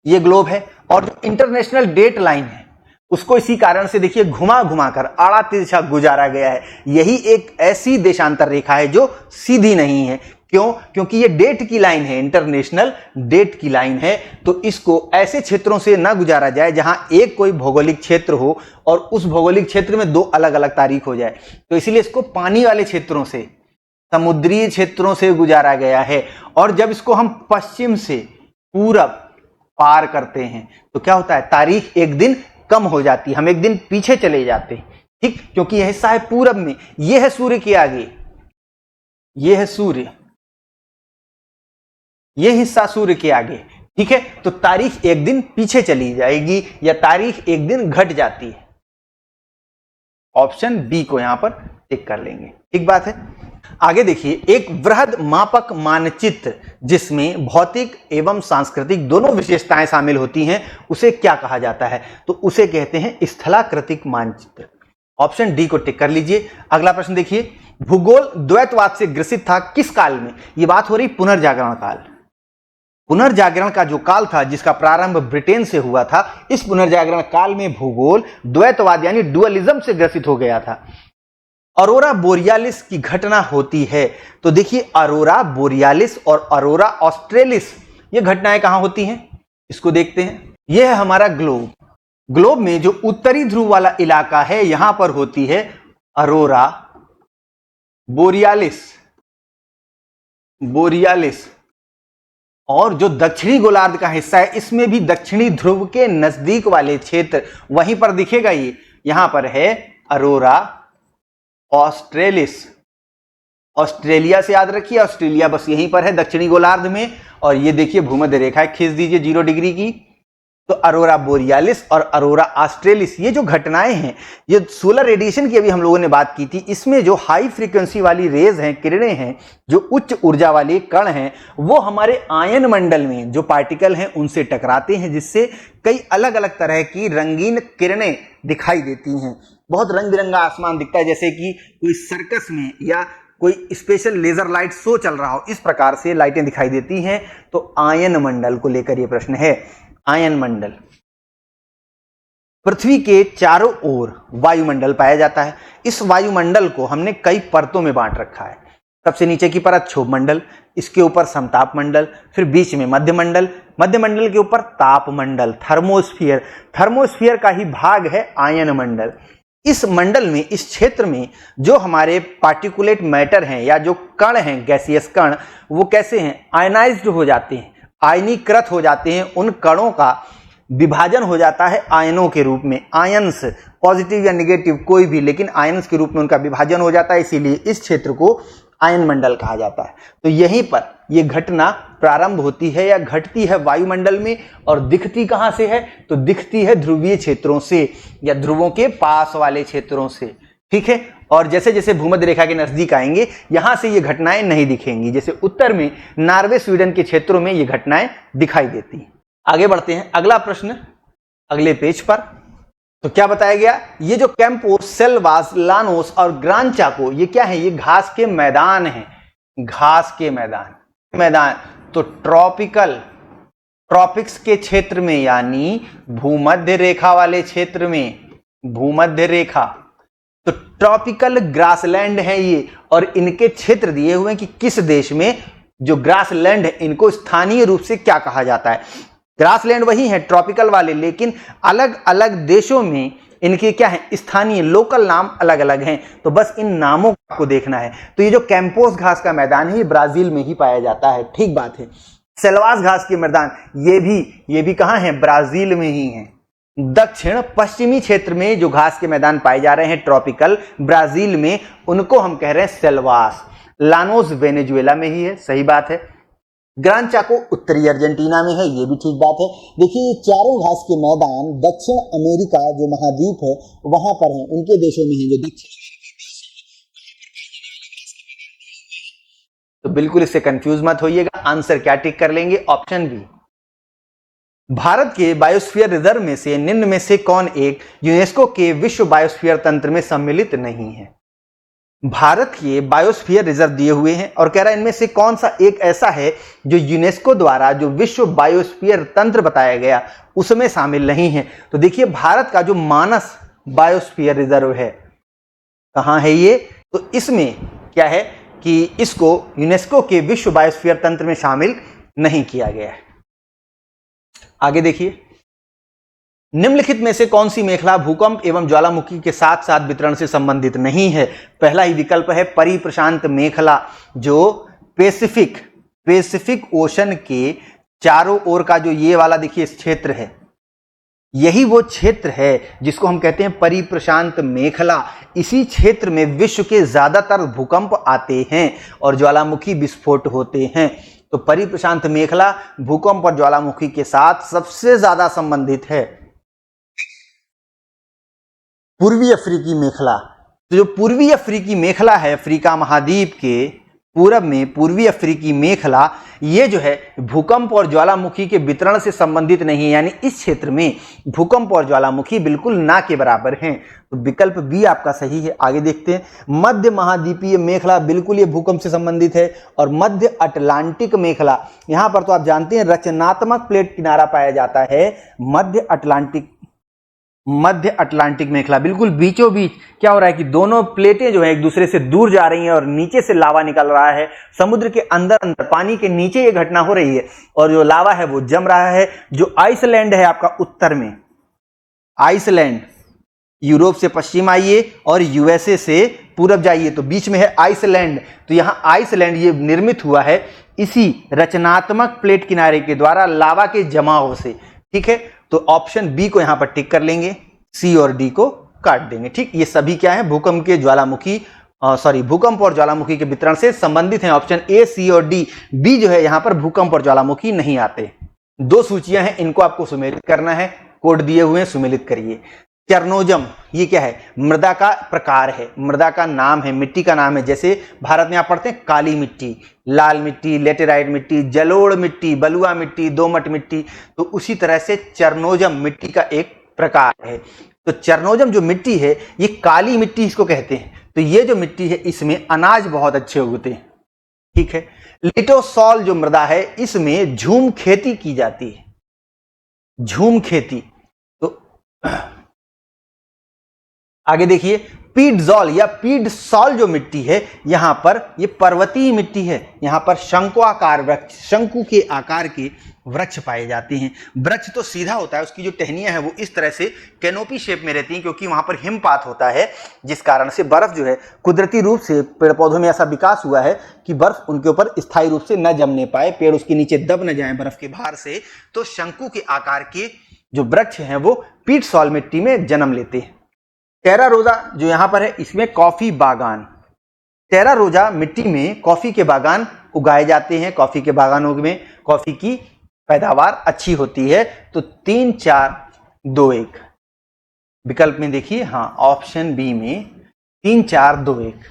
ये ग्लोब है और जो इंटरनेशनल डेट लाइन है उसको इसी कारण से देखिए घुमा घुमा कर आड़ा तिरछा गुजारा गया है। यही एक ऐसी देशांतर रेखा है जो सीधी नहीं है। क्यों? क्योंकि ये डेट की लाइन है, इंटरनेशनल डेट की लाइन है। तो इसको ऐसे क्षेत्रों से ना गुजारा जाए जहां एक कोई भौगोलिक क्षेत्र हो और उस भौगोलिक क्षेत्र में दो अलग अलग तारीख हो जाए। तो इसीलिए इसको पानी वाले क्षेत्रों से, समुद्री क्षेत्रों से गुजारा गया है। और जब इसको हम पश्चिम से पूरब पार करते हैं तो क्या होता है, तारीख एक दिन कम हो जाती है, हम एक दिन पीछे चले जाते हैं। ठीक, क्योंकि यह हिस्सा है पूरब में, यह है सूर्य के आगे, यह है सूर्य, यह हिस्सा सूर्य के आगे। ठीक है, तो तारीख एक दिन पीछे चली जाएगी या तारीख एक दिन घट जाती है। ऑप्शन बी को यहां पर टिक कर लेंगे। ठीक बात है। आगे देखिए, एक वृहद मापक मानचित्र जिसमें भौतिक एवं सांस्कृतिक दोनों विशेषताएं शामिल होती हैं, उसे क्या कहा जाता है? तो उसे कहते हैं स्थलाकृतिक मानचित्र। ऑप्शन डी को टिक कर लीजिए। अगला प्रश्न देखिए, भूगोल द्वैतवाद से ग्रसित था किस काल में? ये बात हो रही पुनर्जागरण काल। पुनर्जागरण का जो काल था, जिसका प्रारंभ ब्रिटेन से हुआ था, इस पुनर्जागरण काल में भूगोल द्वैतवाद यानी डुअलिज्म से ग्रसित हो गया था। अरोरा बोरियालिस की घटना होती है। तो देखिए, अरोरा बोरियालिस और अरोरा ऑस्ट्रेलिस ये घटनाएं कहां होती हैं, इसको देखते हैं। यह है हमारा ग्लोब। ग्लोब में जो उत्तरी ध्रुव वाला इलाका है, यहां पर होती है अरोरा बोरियालिस, और जो दक्षिणी गोलार्ध का हिस्सा है, इसमें भी दक्षिणी ध्रुव के नजदीक वाले क्षेत्र वहीं पर दिखेगा। ये यहां पर है अरोरा ऑस्ट्रेलिस। ऑस्ट्रेलिया से याद रखिए, ऑस्ट्रेलिया बस यहीं पर है दक्षिणी गोलार्ध में। और ये देखिए भूमध्य रेखा खींच दीजिए 0 डिग्री की। तो अरोरा बोरियालिस और अरोरा ऑस्ट्रेलिस ये जो घटनाएं हैं, ये सोलर रेडिएशन की अभी हम लोगों ने बात की थी। इसमें जो हाई फ्रीक्वेंसी वाली रेज हैं, किरणें हैं, जो उच्च ऊर्जा वाले कण हैं, वो हमारे आयन मंडल में जो पार्टिकल हैं उनसे टकराते हैं, जिससे कई अलग अलग तरह की रंगीन किरणें दिखाई देती हैं। बहुत रंग बिरंगा आसमान दिखता है, जैसे कि कोई सर्कस में या कोई स्पेशल लेजर लाइट शो चल रहा हो, इस प्रकार से लाइटें दिखाई देती हैं। तो आयन मंडल को लेकर यह प्रश्न है। आयन मंडल, पृथ्वी के चारों ओर वायुमंडल पाया जाता है। इस वायुमंडल को हमने कई परतों में बांट रखा है। सबसे नीचे की परत क्षोभ मंडल, इसके ऊपर समताप मंडल, फिर बीच में मध्यमंडल, मध्यमंडल के ऊपर तापमंडल, थर्मोस्फीयर, थर्मोस्फीयर का ही भाग है आयन मंडल। इस मंडल में, इस क्षेत्र में जो हमारे पार्टिकुलेट मैटर हैं या जो कण हैं, गैसियस कण, वो कैसे हैं, आयनाइज्ड हो जाते हैं, आयनीकृत हो जाते हैं। उन कणों का विभाजन हो जाता है आयनों के रूप में। आयंस, पॉजिटिव या नेगेटिव कोई भी, लेकिन आयंस के रूप में उनका विभाजन हो जाता है, इसीलिए इस क्षेत्र को आयन मंडल कहा जाता है। तो यहीं पर यह घटना प्रारंभ होती है या घटती है वायुमंडल में। और दिखती कहां से है? तो दिखती है ध्रुवीय क्षेत्रों से या ध्रुवों के पास वाले क्षेत्रों से। ठीक है, और जैसे जैसे भूमध्य रेखा के नजदीक आएंगे, यहां से ये घटनाएं नहीं दिखेंगी। जैसे उत्तर में नॉर्वे, स्वीडन के क्षेत्रों में ये घटनाएं दिखाई देती। आगे बढ़ते हैं, अगला प्रश्न अगले पेज पर। तो क्या बताया गया, ये जो कैंपोस, सेल्वास, लानोस और ग्रांचाको, ये क्या है? ये घास के मैदान हैं। घास के मैदान तो ट्रॉपिक्स के क्षेत्र में, यानी भूमध्य रेखा वाले क्षेत्र में, भूमध्य रेखा, तो ट्रॉपिकल ग्रासलैंड है ये। और इनके क्षेत्र दिए हुए हैं कि किस देश में जो ग्रासलैंड है, इनको स्थानीय रूप से क्या कहा जाता है। ग्रासलैंड वही है ट्रॉपिकल वाले, लेकिन अलग अलग देशों में इनके क्या है, स्थानीय लोकल नाम अलग अलग हैं। तो बस इन नामों को देखना है। तो ये जो कैंपोस घास का मैदान है, ये ब्राजील में ही पाया जाता है। ठीक बात है। सेल्वास घास के मैदान, ये भी कहां है? ब्राजील में ही है। दक्षिण पश्चिमी क्षेत्र में जो घास के मैदान पाए जा रहे हैं ट्रॉपिकल, ब्राजील में, उनको हम कह रहे हैं सेल्वास। लानोस वेनेजुएला में ही है, सही बात है। ग्रांचाको उत्तरी अर्जेंटीना में है, ये भी ठीक बात है। देखिए, ये चारों घास के मैदान दक्षिण अमेरिका जो महाद्वीप है वहां पर हैं, उनके देशों में है जो दक्षिण तो बिल्कुल इससे कंफ्यूज मत होइएगा। आंसर क्या टिक कर लेंगे? Option B. भारत के बायोस्फीयर रिजर्व में से निम्न में से कौन एक यूनेस्को के विश्व बायोस्फीयर तंत्र में सम्मिलित नहीं है? भारत के बायोस्फीयर रिजर्व दिए हुए हैं और कह रहा है इनमें से कौन सा एक ऐसा है जो यूनेस्को द्वारा जो विश्व बायोस्फीयर तंत्र बताया गया उसमें शामिल नहीं है। तो देखिए भारत का जो मानस बायोस्फीयर रिजर्व है कहां है ये, तो इसमें क्या है कि इसको यूनेस्को के विश्व बायोस्फीयर तंत्र में शामिल नहीं किया गया है। आगे देखिए, निम्नलिखित में से कौन सी मेखला भूकंप एवं ज्वालामुखी के साथ साथ वितरण से संबंधित नहीं है। पहला ही विकल्प है परिप्रशांत मेखला, जो पैसिफिक ओशन के चारों ओर का जो ये वाला देखिए क्षेत्र है, यही वो क्षेत्र है जिसको हम कहते हैं परिप्रशांत मेखला। इसी क्षेत्र में विश्व के ज्यादातर भूकंप आते हैं और ज्वालामुखी विस्फोट होते हैं। तो परिप्रशांत मेखला भूकंप और ज्वालामुखी के साथ सबसे ज्यादा संबंधित है। पूर्वी अफ्रीकी मेखला, तो जो पूर्वी अफ्रीकी मेखला है, अफ्रीका महाद्वीप के पूरब में पूर्वी अफ्रीकी मेखला, ये जो है भूकंप और ज्वालामुखी के वितरण से संबंधित नहीं है, यानी इस क्षेत्र में भूकंप और ज्वालामुखी बिल्कुल ना के बराबर हैं। तो विकल्प बी आपका सही है। आगे देखते हैं, मध्य महाद्वीपीय मेखला, बिल्कुल ये भूकंप से संबंधित है। और मध्य अटलांटिक मेखला, यहां पर तो आप जानते हैं रचनात्मक प्लेट किनारा पाया जाता है। मध्य अटलांटिक मेखला बिल्कुल बीचों बीच क्या हो रहा है कि दोनों प्लेटें जो है एक दूसरे से दूर जा रही हैं और नीचे से लावा निकल रहा है। समुद्र के अंदर पानी के नीचे ये घटना हो रही है और जो लावा है वो जम रहा है। जो आइसलैंड है आपका उत्तर में, आइसलैंड, यूरोप से पश्चिम आइए और यूएसए से पूरब जाइए तो बीच में है आइसलैंड। तो यहां आइसलैंड ये निर्मित हुआ है इसी रचनात्मक प्लेट किनारे के द्वारा लावा के जमाव से। ठीक है, तो ऑप्शन बी को यहां पर टिक कर लेंगे, सी और डी को काट देंगे। ठीक, ये सभी क्या है भूकंप के ज्वालामुखी भूकंप और ज्वालामुखी के वितरण से संबंधित हैं। ऑप्शन ए, सी और डी। बी जो है यहां पर भूकंप और ज्वालामुखी नहीं आते। दो सूचियां हैं, इनको आपको सुमेलित करना है, कोड दिए हुए हैं, सुमेलित करिए। चरनोजम, ये क्या है, मृदा का प्रकार है, मृदा का नाम है, मिट्टी का नाम है। जैसे भारत में आप पढ़ते हैं काली मिट्टी, लाल मिट्टी, लेटेराइट मिट्टी, जलोढ़ मिट्टी, बलुआ मिट्टी, दोमट मिट्टी, तो उसी तरह से चरनोजम मिट्टी का एक प्रकार है। तो चरनोजम जो मिट्टी है ये काली मिट्टी इसको कहते हैं। तो ये जो मिट्टी है इसमें अनाज बहुत अच्छे उगते हैं। ठीक है, लिटोसॉल जो मृदा है इसमें झूम खेती की जाती है, झूम खेती। तो आगे देखिए, पीडजॉल या पीडसॉल जो मिट्टी है यहां पर ये पर्वतीय मिट्टी है। यहां पर शंकुआकार वृक्ष, शंकु के आकार के वृक्ष पाए जाते हैं। वृक्ष तो सीधा होता है, उसकी जो टहनियां हैं वो इस तरह से कैनोपी शेप में रहती हैं क्योंकि वहां पर हिमपात होता है, जिस कारण से बर्फ जो है कुदरती रूप से पेड़ पौधों में ऐसा विकास हुआ है कि बर्फ उनके ऊपर स्थायी रूप से न जमने पाए, पेड़ उसके नीचे दब न जाए बर्फ के भार से। तो शंकु के आकार के जो वृक्ष हैं वो पीडसॉल मिट्टी में जन्म लेते हैं। टेरा रोजा जो यहां पर है इसमें कॉफी बागान, टेरा रोजा मिट्टी में कॉफी के बागान उगाए जाते हैं। कॉफी के बागानों में कॉफी की पैदावार अच्छी होती है। तो 3, 4, 2, 1 विकल्प में देखिए, हाँ ऑप्शन बी में 3, 4, 2, 1।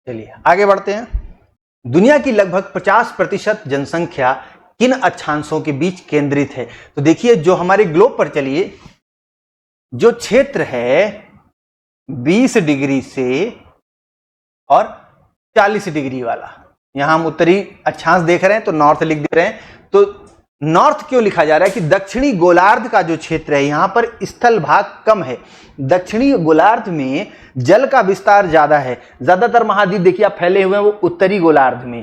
चलिए आगे बढ़ते हैं। दुनिया की लगभग 50% जनसंख्या किन अक्षांशों के बीच केंद्रित है। तो देखिए जो हमारे ग्लोब पर, चलिए जो क्षेत्र है 20 डिग्री से और 40 डिग्री वाला, यहां हम उत्तरी अक्षांश देख रहे हैं तो नॉर्थ लिख दे रहे हैं। तो नॉर्थ क्यों लिखा जा रहा है कि दक्षिणी गोलार्ध का जो क्षेत्र है यहां पर स्थल भाग कम है। दक्षिणी गोलार्ध में जल का विस्तार ज्यादा है। ज्यादातर महाद्वीप देखिए आप फैले हुए हैं वो उत्तरी गोलार्ध में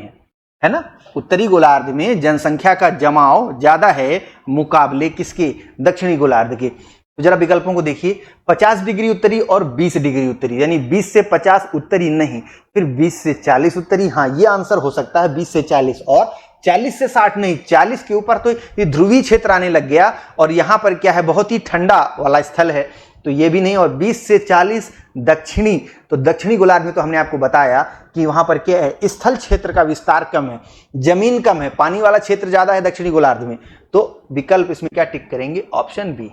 है ना। उत्तरी गोलार्ध में जनसंख्या का जमाव ज्यादा है मुकाबले किसके, दक्षिणी गोलार्ध के। तो जरा विकल्पों को देखिए, 50 डिग्री उत्तरी और 20 डिग्री उत्तरी, यानी 20 से 50 उत्तरी नहीं, फिर 20 से 40 उत्तरी। हाँ ये आंसर हो सकता है 20 से 40, और 40 से 60 नहीं, 40 के ऊपर तो ये ध्रुवीय क्षेत्र आने लग गया और यहां पर क्या है बहुत ही ठंडा वाला स्थल है, तो ये भी नहीं। और 20 से 40 दक्षिणी, तो दक्षिणी गोलार्ध में तो हमने आपको बताया कि वहां पर क्या है स्थल क्षेत्र का विस्तार कम है, जमीन कम है, पानी वाला क्षेत्र ज्यादा है दक्षिणी गोलार्ध में। तो विकल्प इसमें क्या टिक करेंगे, ऑप्शन बी।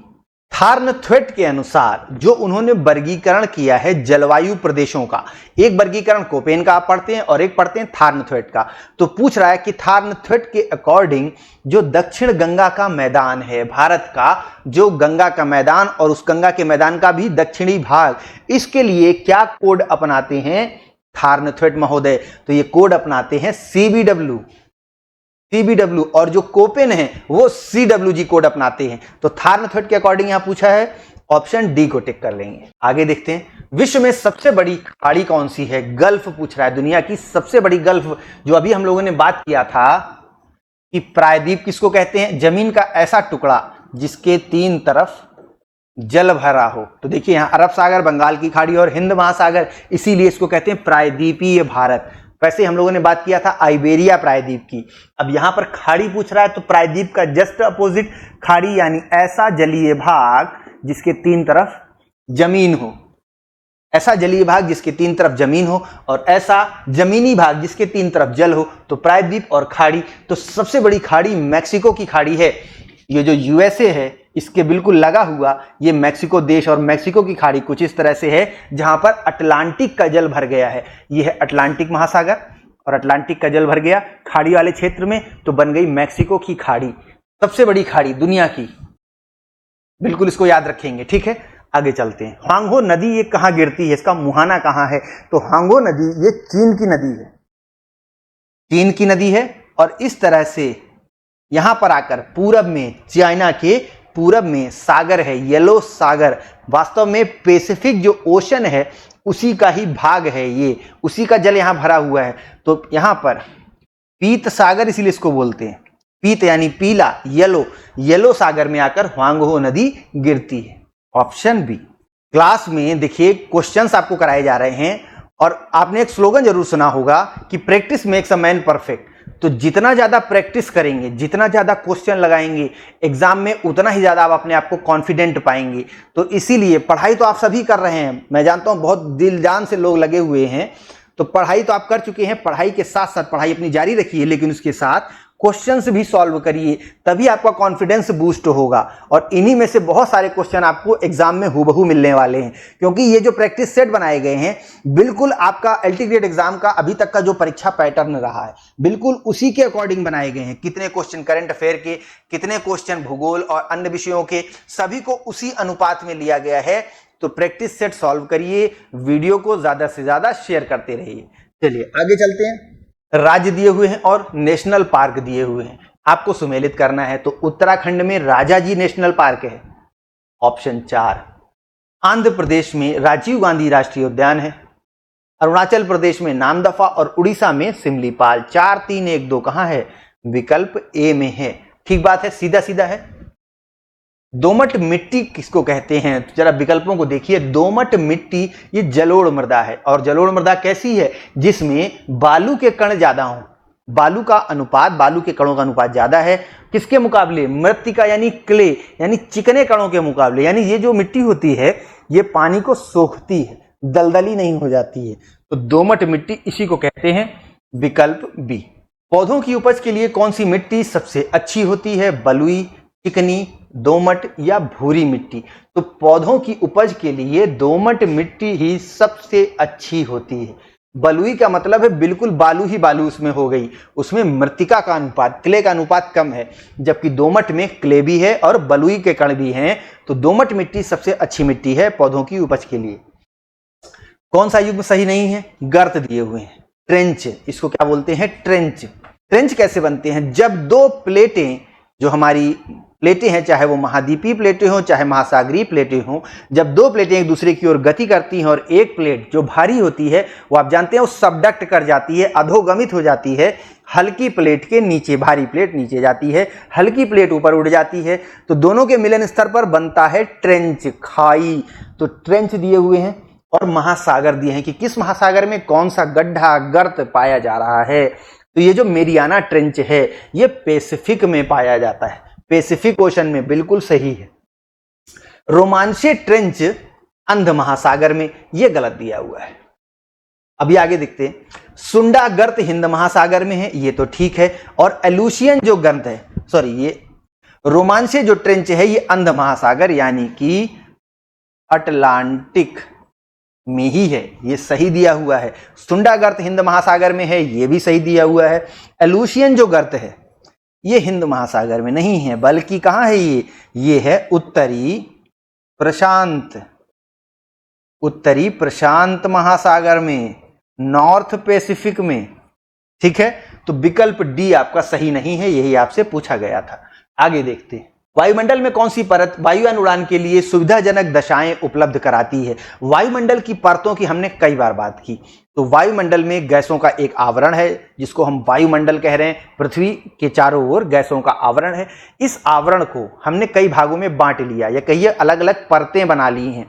थार्नथ्वेट के अनुसार जो उन्होंने वर्गीकरण किया है जलवायु प्रदेशों का, एक वर्गीकरण कोपेन का आप पढ़ते हैं और एक पढ़ते हैं थार्नथ्वेट का, तो पूछ रहा है कि थार्नथ्वेट के अकॉर्डिंग जो दक्षिण गंगा का मैदान है भारत का, जो गंगा का मैदान और उस गंगा के मैदान का भी दक्षिणी भाग, इसके लिए क्या कोड अपनाते हैं थार्नथ्वेट महोदय? तो ये कोड अपनाते हैं CBW, और जो कोपेन है वो CWG कोड अपनाते हैं। तो थार्नथ्वेट के अकॉर्डिंग यहां पूछा है, ऑप्शन डी को टिक कर लेंगे। आगे देखते हैं, विश्व में सबसे बड़ी खाड़ी कौन सी है? गल्फ पूछ रहा है, दुनिया की सबसे बड़ी गल्फ, जो अभी हम लोगों ने बात किया था कि प्रायद्वीप किसको कहते हैं? जमीन का ऐसा टुकड़ा जिसके 3 तरफ जल भरा हो। तो देखिए यहां अरब सागर, बंगाल की खाड़ी और हिंद महासागर, इसीलिए इसको कहते हैं प्रायद्वीपीय भारत। वैसे हम लोगों ने बात किया था आइबेरिया प्रायद्वीप की। अब यहां पर खाड़ी पूछ रहा है, तो प्रायद्वीप का जस्ट अपोजिट खाड़ी, यानी ऐसा जलीय भाग जिसके 3 तरफ जमीन हो, ऐसा जलीय भाग जिसके 3 तरफ जमीन हो और ऐसा जमीनी भाग जिसके 3 तरफ जल हो, तो प्रायद्वीप और खाड़ी। तो सबसे बड़ी खाड़ी मैक्सिको की खाड़ी है। ये जो USA है इसके बिल्कुल लगा हुआ ये मैक्सिको देश, और मैक्सिको की खाड़ी कुछ इस तरह से है जहां पर अटलांटिक का जल भर गया है। ये है अटलांटिक महासागर और अटलांटिक का जल भर गया खाड़ी वाले क्षेत्र में, तो बन गई मैक्सिको की खाड़ी, सबसे बड़ी खाड़ी दुनिया की। बिल्कुल इसको याद रखेंगे, ठीक है। आगे चलते हैं, हांगहो नदी ये कहां गिरती है, इसका मुहाना कहां है? तो हांगहो नदी ये चीन की नदी है, चीन की नदी है, और इस तरह से यहां पर आकर पूरब में, चाइना के पूरब में सागर है, येलो सागर, वास्तव में पैसिफिक जो ओशन है उसी का ही भाग है ये, उसी का जल यहां भरा हुआ है। तो यहां पर पीत सागर इसीलिए इसको बोलते हैं, पीत यानी पीला, येलो सागर में आकर हांगहो नदी गिरती है। Option B. क्लास में देखिए क्वेश्चंस आपको कराए जा रहे हैं, और आपने एक स्लोगन जरूर सुना होगा कि practice makes a man perfect. तो जितना ज्यादा प्रैक्टिस करेंगे, जितना ज्यादा क्वेश्चन लगाएंगे एग्जाम में, उतना ही ज्यादा आप अपने आप को कॉन्फिडेंट पाएंगे। तो इसीलिए पढ़ाई तो आप सभी कर रहे हैं, मैं जानता हूं बहुत दिल जान से लोग लगे हुए हैं, तो पढ़ाई तो आप कर चुके हैं, पढ़ाई के साथ साथ पढ़ाई अपनी जारी रखिए, लेकिन उसके साथ क्वेश्चंस भी सॉल्व करिए, तभी आपका कॉन्फिडेंस बूस्ट होगा। और इन्हीं में से बहुत सारे क्वेश्चन आपको एग्जाम में हूबहू मिलने वाले हैं, क्योंकि ये जो प्रैक्टिस सेट बनाए गए हैं बिल्कुल आपका LT ग्रेड एग्जाम का अभी तक का जो परीक्षा पैटर्न रहा है बिल्कुल उसी के अकॉर्डिंग बनाए गए हैं। कितने क्वेश्चन करंट अफेयर के, कितने क्वेश्चन भूगोल और अन्य विषयों के, सभी को उसी अनुपात में लिया गया है। तो प्रैक्टिस सेट सॉल्व करिए, वीडियो को ज्यादा से ज्यादा शेयर करते रहिए। चलिए आगे चलते हैं। राज्य दिए हुए हैं और नेशनल पार्क दिए हुए हैं, आपको सुमेलित करना है। तो उत्तराखंड में राजाजी नेशनल पार्क है, ऑप्शन 4। आंध्र प्रदेश में राजीव गांधी राष्ट्रीय उद्यान है, अरुणाचल प्रदेश में नामदफा और उड़ीसा में सिमलीपाल। 4, 3, 1, 2 कहां है? विकल्प ए में है। ठीक बात है, सीधा सीधा है। दोमट मिट्टी किसको कहते हैं? तो जरा विकल्पों को देखिए। दोमट मिट्टी ये जलोढ़ मृदा है, और जलोढ़ मृदा कैसी है? जिसमें बालू के कण ज्यादा हों, बालू का अनुपात, बालू के कणों का अनुपात ज्यादा है। किसके मुकाबले? मृत्तिका यानी क्ले, यानी चिकने कणों के मुकाबले। यानी ये जो मिट्टी होती है ये पानी को सोखती है, दलदली नहीं हो जाती है। तो दोमट मिट्टी इसी को कहते हैं, विकल्प बी। पौधों की उपज के लिए कौन सी मिट्टी सबसे अच्छी होती है? बलुई, चिकनी, दोमट या भूरी मिट्टी? तो पौधों की उपज के लिए दोमट मिट्टी ही सबसे अच्छी होती है। बलुई का मतलब है बिल्कुल बालू ही बालू उसमें हो गई, उसमें मृत्तिका का अनुपात, क्ले का अनुपात कम है, जबकि दोमट में क्ले भी है और बलुई के कण भी हैं। तो दोमट मिट्टी सबसे अच्छी मिट्टी है पौधों की उपज के लिए। कौन सा युग्म सही नहीं है? गर्त दिए हुए हैं, ट्रेंच, इसको क्या बोलते हैं? ट्रेंच। ट्रेंच कैसे बनते हैं? जब 2 प्लेटें, जो हमारी प्लेटें हैं, चाहे वो महाद्वीपीय प्लेटें हों चाहे महासागरीय प्लेटें हों, जब 2 प्लेटें एक दूसरे की ओर गति करती हैं और एक प्लेट जो भारी होती है वो आप जानते हैं वो सबडक्ट कर जाती है, अधोगमित हो जाती है, हल्की प्लेट के नीचे, भारी प्लेट नीचे जाती है, हल्की प्लेट ऊपर उड़ जाती है, तो दोनों के मिलन स्तर पर बनता है ट्रेंच, खाई। तो ट्रेंच दिए हुए हैं और महासागर दिए हैं कि किस महासागर में कौन सा गड्ढा, गर्त पाया जा रहा है। तो ये जो मेरियाना ट्रेंच है ये पैसिफिक में पाया जाता है, पैसिफिक ओशन में, बिल्कुल सही है। रोमांचे ट्रेंच अंध महासागर में, यह गलत दिया हुआ है। अभी आगे देखते हैं। सुंडा गर्त हिंद महासागर में है, ये तो ठीक है। और एलुशियन जो गर्त है, सॉरी, ये रोमांचे जो ट्रेंच है ये अंध महासागर यानी कि अटलांटिक में ही है, ये सही दिया हुआ है। सुंडा गर्त हिंद महासागर में है, ये भी सही दिया हुआ है। एलुशियन जो गर्त है ये हिंद महासागर में नहीं है, बल्कि कहां है ये है उत्तरी प्रशांत महासागर में, नॉर्थ पैसिफिक में। ठीक है, तो विकल्प डी आपका सही नहीं है, यही आपसे पूछा गया था। आगे देखते हैं, वायुमंडल में कौन सी परत वायुयान उड़ान के लिए सुविधाजनक दशाएं उपलब्ध कराती है। वायुमंडल की परतों की हमने कई बार बात की। तो वायुमंडल में गैसों का एक आवरण है जिसको हम वायुमंडल कह रहे हैं, पृथ्वी के चारों ओर गैसों का आवरण है। इस आवरण को हमने कई भागों में बांट लिया, या कहिए अलग अलग परतें बना ली हैं।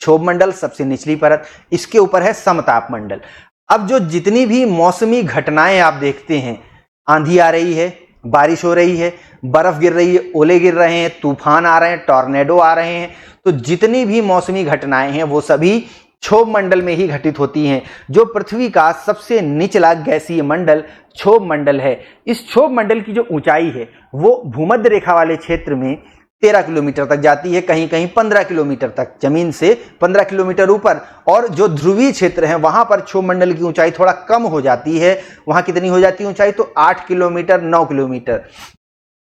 क्षोभ मंडल सबसे निचली परत, इसके ऊपर है समताप मंडल। अब जो जितनी भी मौसमी घटनाएं आप देखते हैं, आंधी आ रही है, बारिश हो रही है, बर्फ गिर रही है, ओले गिर रहे हैं, तूफान आ रहे हैं, टॉर्नेडो आ रहे हैं, तो जितनी भी मौसमी घटनाएं हैं वो सभी क्षोभ मंडल में ही घटित होती हैं। जो पृथ्वी का सबसे निचला गैसीय मंडल क्षोभ मंडल है, इस क्षोभ मंडल की जो ऊंचाई है वो भूमध्य रेखा वाले क्षेत्र में 13 किलोमीटर तक जाती है, कहीं कहीं 15 किलोमीटर तक, जमीन से 15 किलोमीटर ऊपर। और जो ध्रुवीय क्षेत्र है वहां पर क्षोभ मंडल की ऊंचाई थोड़ा कम हो जाती है। वहां कितनी हो जाती है ऊंचाई, तो 8 किलोमीटर, 9 किलोमीटर।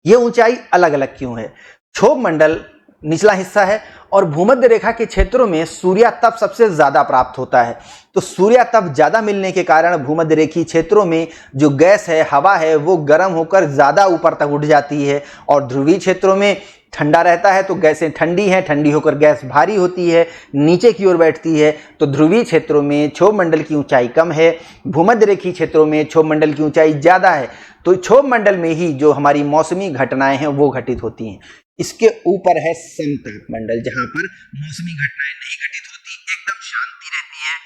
ये ऊंचाई अलग अलग क्यों है? क्षोभ मंडल निचला हिस्सा है और भूमध्य रेखा के क्षेत्रों में सूर्यातप सबसे ज्यादा प्राप्त होता है। तो सूर्यातप ज्यादा मिलने के कारण भूमध्य रेखीय क्षेत्रों में जो गैस है, हवा है, वो गर्म होकर ज्यादा ऊपर तक उठ जाती है। और ध्रुवीय क्षेत्रों में ठंडा रहता है तो गैसें ठंडी हैं, ठंडी होकर गैस भारी होती है, नीचे की ओर बैठती है। तो ध्रुवीय क्षेत्रों में क्षोभ मंडल की ऊंचाई कम है, भूमध्य रेखीय क्षेत्रों में क्षोभ मंडल की ऊंचाई ज्यादा है। तो क्षोभ मंडल में ही जो हमारी मौसमी घटनाएं हैं वो घटित होती हैं। इसके ऊपर है समताप मंडल, जहां पर मौसमी घटनाएं नहीं घटित होती, एकदम शांति रहती है।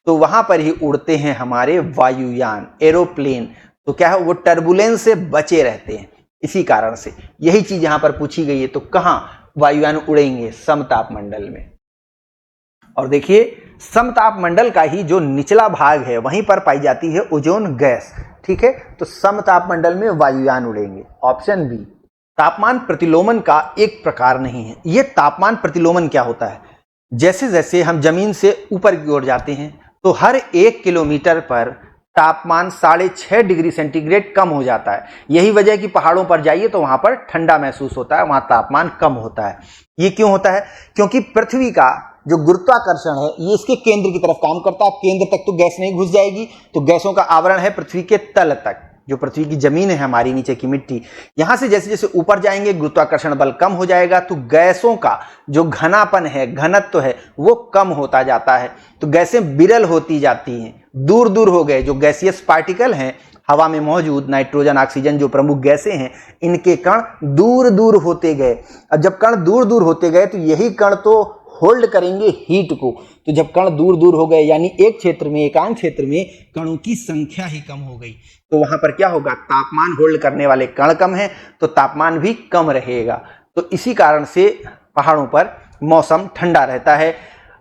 तो वहां पर ही उड़ते हैं हमारे वायुयान, एरोप्लेन। तो क्या है, वो टर्बुलेंस से बचे रहते हैं। इसी कारण से यही चीज यहां पर पूछी गई है। तो कहां वायुयान उड़ेंगे? समताप मंडल में। और देखिए, समताप मंडल का ही जो निचला भाग है वहीं पर पाई जाती है ओजोन गैस। ठीक है, तो समताप मंडल में वायुयान उड़ेंगे। Option B. तापमान प्रतिलोमन का एक प्रकार नहीं है। यह तापमान प्रतिलोमन क्या होता है? जैसे जैसे हम जमीन से ऊपर की ओर जाते हैं तो हर 1 किलोमीटर पर तापमान 6.5 डिग्री सेंटीग्रेड कम हो जाता है। यही वजह है कि पहाड़ों पर जाइए तो वहां पर ठंडा महसूस होता है, वहां तापमान कम होता है। ये क्यों होता है? क्योंकि पृथ्वी का जो गुरुत्वाकर्षण है ये इसके केंद्र की तरफ काम करता है। केंद्र तक तो गैस नहीं घुस जाएगी, तो गैसों का आवरण है पृथ्वी के तल तक, जो पृथ्वी की जमीन है, हमारी नीचे की मिट्टी। यहां से जैसे जैसे ऊपर जाएंगे गुरुत्वाकर्षण बल कम हो जाएगा, तो गैसों का जो घनापन है, घनत्व है, वो कम होता जाता है। तो गैसें विरल होती जाती हैं, दूर दूर हो गए। जो गैसियस पार्टिकल हैं हवा में मौजूद, नाइट्रोजन, ऑक्सीजन, जो प्रमुख गैसें हैं, इनके कण दूर दूर होते गए। अब जब कण दूर दूर होते गए तो यही कण तो होल्ड करेंगे हीट को। तो जब कण दूर दूर हो गए, यानी एक क्षेत्र में, एकांत क्षेत्र में कणों की संख्या ही कम हो गई, तो वहां पर क्या होगा? तापमान होल्ड करने वाले कण कम है तो तापमान भी कम रहेगा। तो इसी कारण से पहाड़ों पर मौसम ठंडा रहता है।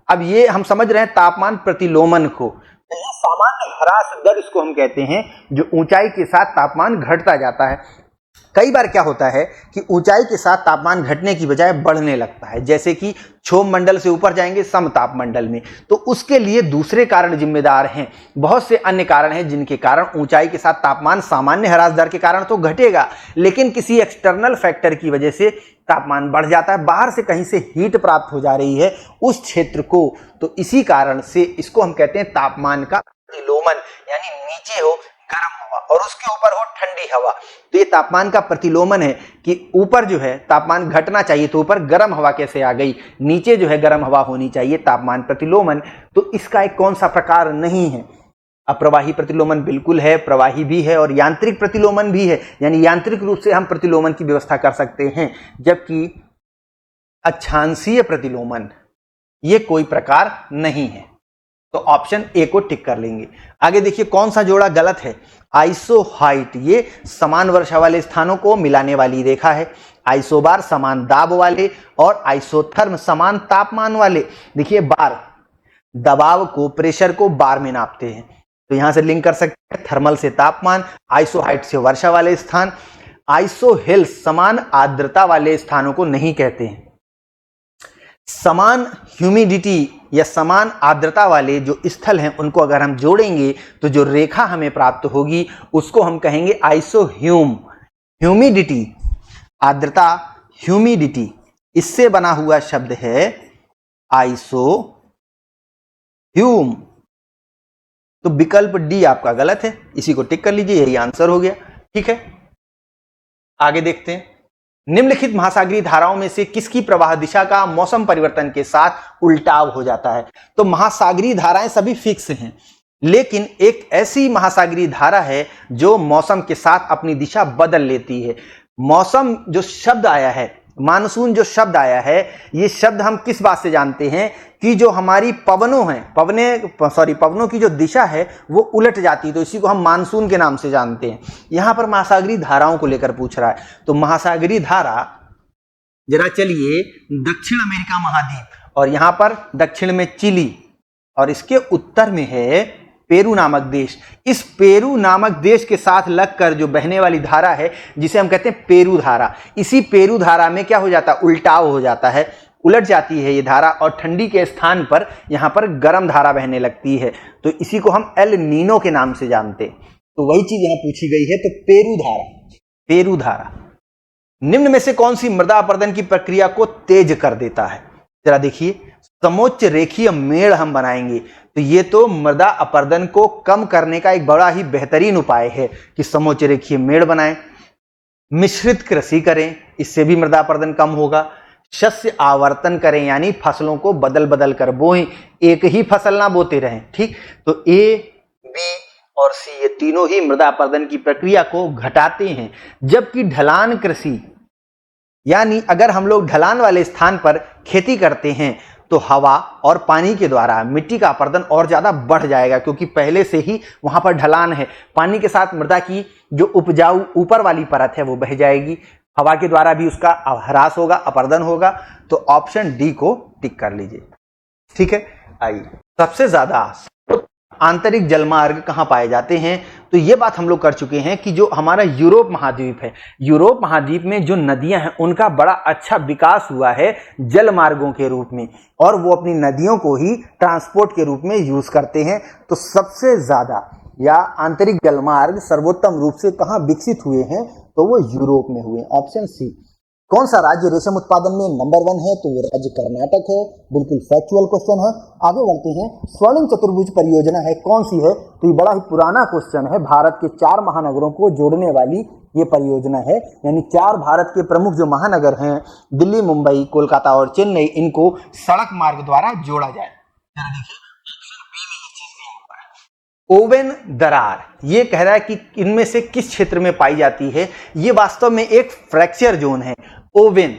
अब ये हम समझ रहे हैं तापमान प्रतिलोमन को, सामान्य ह्रास दर इसको हम कहते हैं, जो ऊंचाई के साथ तापमान घटता जाता है। कई बार क्या होता है कि ऊंचाई के साथ तापमान घटने की बजाय बढ़ने लगता है, जैसे कि क्षोभ मंडल से ऊपर जाएंगे समताप मंडल में, तो उसके लिए दूसरे कारण जिम्मेदार हैं। बहुत से अन्य कारण हैं जिनके कारण ऊंचाई के साथ तापमान सामान्य ह्रास दर के कारण तो घटेगा, लेकिन किसी एक्सटर्नल फैक्टर की वजह से तापमान बढ़ जाता है। बाहर से कहीं से हीट प्राप्त हो जा रही है उस क्षेत्र को, तो इसी कारण से इसको हम कहते हैं तापमान का प्रतिलोमन, यानी नीचे हो गर्म हवा और उसके ऊपर हो ठंडी हवा। तो ये तापमान का प्रतिलोमन है कि ऊपर जो है तापमान घटना चाहिए तो ऊपर गर्म हवा कैसे आ गई, नीचे जो है गर्म हवा होनी चाहिए, तापमान प्रतिलोमन। तो इसका एक कौन सा प्रकार नहीं है? अप्रवाही प्रतिलोमन बिल्कुल है, प्रवाही भी है और यांत्रिक प्रतिलोमन भी है, यानी यांत्रिक रूप से हम प्रतिलोमन की व्यवस्था कर सकते हैं। जबकि अक्षांशीय प्रतिलोमन ये कोई प्रकार नहीं है। तो ऑप्शन ए को टिक कर लेंगे। आगे देखिए कौन सा जोड़ा गलत है। आइसोहाइट ये समान वर्षा वाले स्थानों को मिलाने वाली रेखा है। आइसोबार समान दाब वाले और आइसोथर्म समान तापमान वाले। देखिए बार दबाव को, प्रेशर को बार में नापते हैं, तो यहां से लिंक कर सकते हैं थर्मल से तापमान, आइसोहाइट से वर्षा वाले स्थान। आइसोहेल्स समान आर्द्रता वाले स्थानों को नहीं कहते हैं। समान ह्यूमिडिटी या समान आर्द्रता वाले जो स्थल हैं उनको अगर हम जोड़ेंगे तो जो रेखा हमें प्राप्त होगी उसको हम कहेंगे आइसोह्यूम। ह्यूमिडिटी, आर्द्रता, ह्यूमिडिटी, इससे बना हुआ शब्द है आइसोह्यूम। तो विकल्प डी आपका गलत है, इसी को टिक कर लीजिए, यही आंसर हो गया। ठीक है, आगे देखते हैं। निम्नलिखित महासागरीय धाराओं में से किसकी प्रवाह दिशा का मौसम परिवर्तन के साथ उल्टाव हो जाता है? तो महासागरीय धाराएं सभी फिक्स हैं, लेकिन एक ऐसी महासागरीय धारा है जो मौसम के साथ अपनी दिशा बदल लेती है। मौसम जो शब्द आया है, मानसून जो शब्द आया है, ये शब्द हम किस बात से जानते हैं कि जो हमारी पवनों की जो दिशा है वो उलट जाती है, तो इसी को हम मानसून के नाम से जानते हैं। यहां पर महासागरीय धाराओं को लेकर पूछ रहा है, तो महासागरीय धारा, जरा चलिए, दक्षिण अमेरिका महाद्वीप, और यहां पर दक्षिण में चिली और इसके उत्तर में है पेरू नामक देश। इस पेरू नामक देश के साथ लगकर जो बहने वाली धारा है जिसे हम कहते हैं पेरू धारा, इसी पेरू धारा में क्या हो जाता है? उल्टाव हो जाता है, उलट जाती है ये धारा और ठंडी के स्थान पर यहां पर गर्म धारा बहने लगती है, तो इसी को हम एल नीनो के नाम से जानते हैं। तो वही चीज यहां पूछी गई है, तो पेरू धारा। पेरू धारा निम्न में से कौन सी मृदा अपरदन की प्रक्रिया को तेज कर देता है? जरा देखिए, समोच्च रेखीय मेड़ हम बनाएंगे, तो ये तो मृदा अपरदन को कम करने का एक बड़ा ही बेहतरीन उपाय है कि समोच्च रेखीय मेड़ बनाएं। मिश्रित कृषि करें, इससे भी मृदा अपरदन कम होगा। शस्य आवर्तन करें, यानी फसलों को बदल बदल कर बोएं, एक ही फसल ना बोते रहें। ठीक, तो ए, बी और सी, ये तीनों ही मृदा अपरदन की प्रक्रिया को घटाते हैं। जबकि ढलान कृषि, यानी अगर हम लोग ढलान वाले स्थान पर खेती करते हैं तो हवा और पानी के द्वारा मिट्टी का अपरदन और ज्यादा बढ़ जाएगा, क्योंकि पहले से ही वहां पर ढलान है। पानी के साथ मृदा की जो उपजाऊ ऊपर वाली परत है वो बह जाएगी, हवा के द्वारा भी उसका ह्रास होगा, अपरदन होगा। तो ऑप्शन डी को टिक कर लीजिए। ठीक है, आइए, सबसे ज्यादा आंतरिक जलमार्ग कहां पाए जाते हैं? तो ये बात हम लोग कर चुके हैं कि जो हमारा यूरोप महाद्वीप है, यूरोप महाद्वीप में जो नदियां हैं उनका बड़ा अच्छा विकास हुआ है जल मार्गों के रूप में, और वो अपनी नदियों को ही ट्रांसपोर्ट के रूप में यूज करते हैं। तो सबसे ज्यादा या आंतरिक जलमार्ग सर्वोत्तम रूप से कहां विकसित हुए हैं? तो वो यूरोप में हुए। Option C. कौन सा राज्य रेशम उत्पादन में नंबर 1 है? तो वो राज्य कर्नाटक है। बिल्कुल फैक्चुअल क्वेश्चन है। आगे बढ़ते हैं। स्वर्णिम चतुर्भुज परियोजना है, कौन सी है? तो ये बड़ा ही पुराना क्वेश्चन है। भारत के 4 महानगरों को जोड़ने वाली ये परियोजना है, यानी 4 भारत के प्रमुख जो महानगर हैं, दिल्ली, मुंबई, कोलकाता और चेन्नई, इनको सड़क मार्ग द्वारा जोड़ा जाए। ओवेन दरार ये कह रहा है कि इनमें से किस क्षेत्र में पाई जाती है? ये वास्तव में एक फ्रैक्चर जोन है। ओवेन,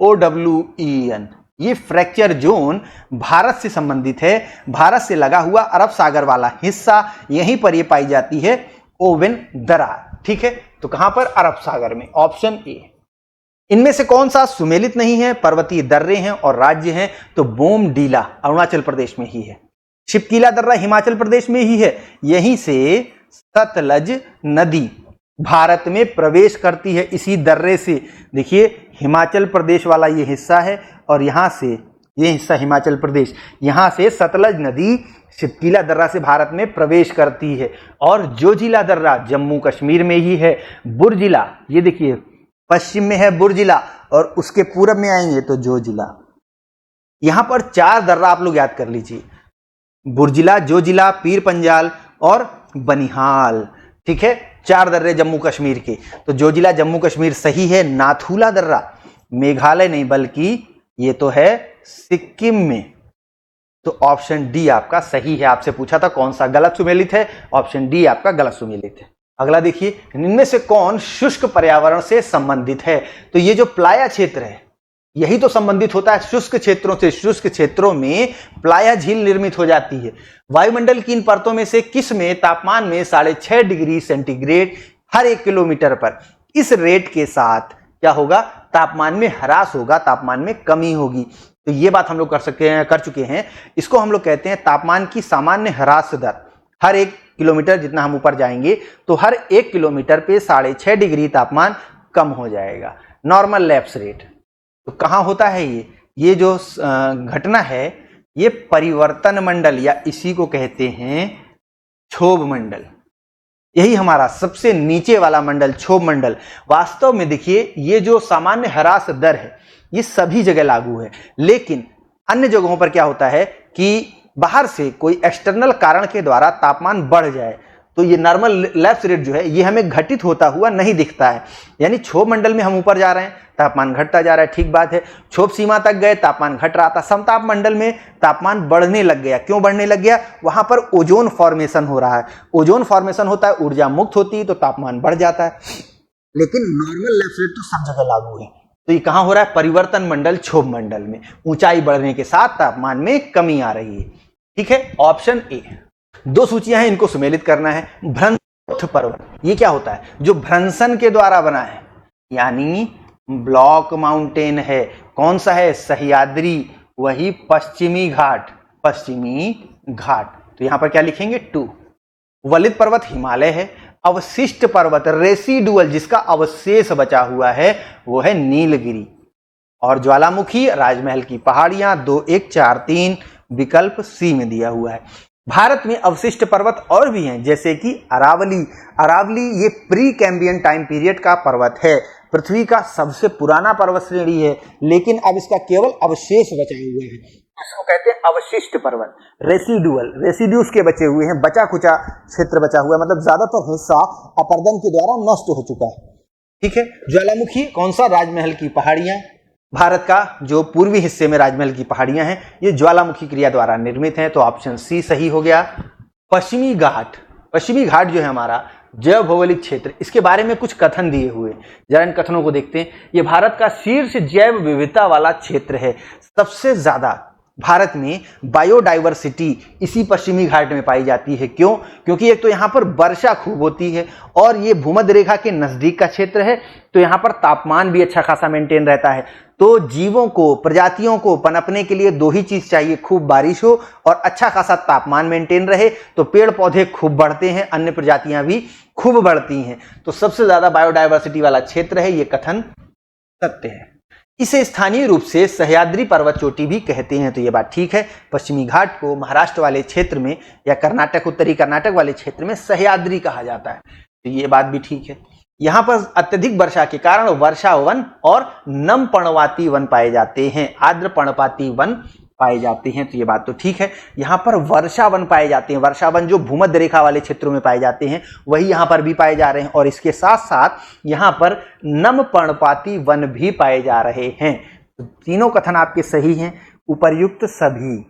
OWEN, ये फ्रैक्चर जोन भारत से संबंधित है। भारत से लगा हुआ अरब सागर वाला हिस्सा, यहीं पर ये पाई जाती है ओवेन दरार। ठीक है, तो कहां पर? अरब सागर में। Option A. इनमें से कौन सा सुमेलित नहीं है? पर्वतीय दर्रे हैं और राज्य हैं, तो बोमडीला अरुणाचल प्रदेश में ही है। शिपकीला दर्रा हिमाचल प्रदेश में ही है। यहीं से सतलज नदी भारत में प्रवेश करती है, इसी दर्रे से। देखिए, हिमाचल प्रदेश वाला ये हिस्सा है और यहां से ये हिस्सा हिमाचल प्रदेश, यहां से सतलज नदी शिपकीला दर्रा से भारत में प्रवेश करती है। और जोजिला दर्रा जम्मू कश्मीर में ही है। बुर्जिला, ये देखिए पश्चिम में है बुर्जिला, और उसके पूरब में आएंगे तो जोजिला। यहां पर 4 दर्रा आप लोग याद कर लीजिए, बुर्जिला, जोजिला, पीर पंजाल और बनिहाल। ठीक है, 4 दर्रे जम्मू कश्मीर के। तो जोजिला जम्मू कश्मीर सही है। नाथुला दर्रा मेघालय नहीं, बल्कि ये तो है सिक्किम में। तो ऑप्शन डी आपका सही है। आपसे पूछा था कौन सा गलत सुमेलित है, ऑप्शन डी आपका गलत सुमेलित है। अगला देखिए, इनमें से कौन शुष्क पर्यावरण से संबंधित है? तो ये जो प्लाया क्षेत्र है, यही तो संबंधित होता है शुष्क क्षेत्रों से। शुष्क क्षेत्रों में प्लाया झील निर्मित हो जाती है। वायुमंडल की इन परतों में से किस में तापमान में 6.5 डिग्री सेंटीग्रेड हर 1 किलोमीटर पर, इस रेट के साथ क्या होगा? तापमान में ह्रास होगा, तापमान में कमी होगी। तो ये बात हम लोग कर चुके हैं। इसको हम लोग कहते हैं तापमान की सामान्य ह्रास दर। हर 1 किलोमीटर जितना हम ऊपर जाएंगे तो हर 1 किलोमीटर पे 6.5 डिग्री तापमान कम हो जाएगा, नॉर्मल लैप्स रेट। तो कहाँ होता है ये जो घटना है ये परिवर्तन मंडल या इसी को कहते हैं क्षोभ मंडल। यही हमारा सबसे नीचे वाला मंडल क्षोभ मंडल। वास्तव में देखिए ये जो सामान्य ह्रास दर है ये सभी जगह लागू है, लेकिन अन्य जगहों पर क्या होता है कि बाहर से कोई एक्सटर्नल कारण के द्वारा तापमान बढ़ जाए तो ये नॉर्मल लैप्स रेट जो है ये हमें घटित होता हुआ नहीं दिखता है। यानी क्षोभ मंडल में हम ऊपर जा रहे हैं, तापमान घटता जा रहा है, ठीक बात है। क्षोभ सीमा तक गए, तापमान घट रहा था। समताप मंडल में तापमान बढ़ने लग गया। क्यों बढ़ने लग गया? वहां पर ओजोन फॉर्मेशन हो रहा है। ओजोन फॉर्मेशन होता है, ऊर्जा मुक्त होती है तो तापमान बढ़ जाता है। लेकिन नॉर्मल लैप्स रेट तो सब जगह लागू है। तो ये कहां हो रहा है? परिवर्तन मंडल क्षोभ मंडल में। ऊंचाई बढ़ने के साथ तापमान में कमी आ रही है। ठीक है, ऑप्शन ए। दो सूचियां हैं, इनको सुमेलित करना है। भ्रंश पर्वत, ये क्या होता है? जो भ्रंशन के द्वारा बना है, यानी ब्लॉक माउंटेन है। कौन सा है? सह्याद्री, वही पश्चिमी घाट, पश्चिमी घाट। तो यहां पर क्या लिखेंगे? 2। वलित पर्वत हिमालय है। अवशिष्ट पर्वत रेसिडुअल, जिसका अवशेष बचा हुआ है, वो है नीलगिरी। और ज्वालामुखी, राजमहल की पहाड़ियां। 2, 1, 4, 3 विकल्प सी में दिया हुआ है। भारत में अवशिष्ट पर्वत और भी हैं, जैसे कि अरावली। अरावली ये प्री कैम्बियन टाइम पीरियड का पर्वत है, पृथ्वी का सबसे पुराना पर्वत श्रेणी है, लेकिन अब इसका केवल अवशेष बचा हुआ है। इसको कहते हैं अवशिष्ट पर्वत, रेसिडुअल। रेसिड्यूस के बचे हुए हैं, बचा खुचा क्षेत्र बचा हुआ है, मतलब ज्यादातर हिस्सा अपरदन के द्वारा नष्ट हो चुका है। ठीक है। ज्वालामुखी कौन सा? राजमहल की पहाड़ियां। भारत का जो पूर्वी हिस्से में राजमहल की पहाड़ियां हैं ये ज्वालामुखी क्रिया द्वारा निर्मित हैं, तो ऑप्शन सी सही हो गया। पश्चिमी घाट, पश्चिमी घाट जो है हमारा जैव भौगोलिक क्षेत्र, इसके बारे में कुछ कथन दिए हुए, जरा इन कथनों को देखते हैं। ये भारत का शीर्ष जैव विविधता वाला क्षेत्र है। सबसे ज्यादा भारत में बायोडाइवर्सिटी इसी पश्चिमी घाट में पाई जाती है। क्यों? क्योंकि एक तो यहाँ पर वर्षा खूब होती है और ये भूमध्य रेखा के नजदीक का क्षेत्र है, तो यहाँ पर तापमान भी अच्छा खासा मेंटेन रहता है। तो जीवों को, प्रजातियों को पनपने के लिए दो ही चीज चाहिए, खूब बारिश हो और अच्छा खासा तापमान मेंटेन रहे, तो पेड़ पौधे खूब बढ़ते हैं, अन्य प्रजातियां भी खूब बढ़ती हैं। तो सबसे ज्यादा बायोडाइवर्सिटी वाला क्षेत्र है, ये कथन सत्य है। इसे स्थानीय रूप से सह्याद्री पर्वत चोटी भी कहते हैं, तो ये बात ठीक है। पश्चिमी घाट को महाराष्ट्र वाले क्षेत्र में या कर्नाटक, उत्तरी कर्नाटक वाले क्षेत्र में सह्याद्री कहा जाता है, तो ये बात भी ठीक है। यहां पर अत्यधिक वर्षा के कारण वर्षा वन और नम पर्णपाती वन पाए जाते हैं, आर्द्र पर्णपाती वन पाए जाते हैं, तो ये बात तो ठीक है। यहां पर वर्षा वन पाए जाते हैं, वर्षा वन जो भूमध्य रेखा वाले क्षेत्रों में पाए जाते हैं वही यहां पर भी पाए जा रहे हैं, और इसके साथ साथ यहां पर नम पर्णपाती वन भी पाए जा रहे हैं। तो तीनों कथन आपके सही हैं, उपर्युक्त सभी।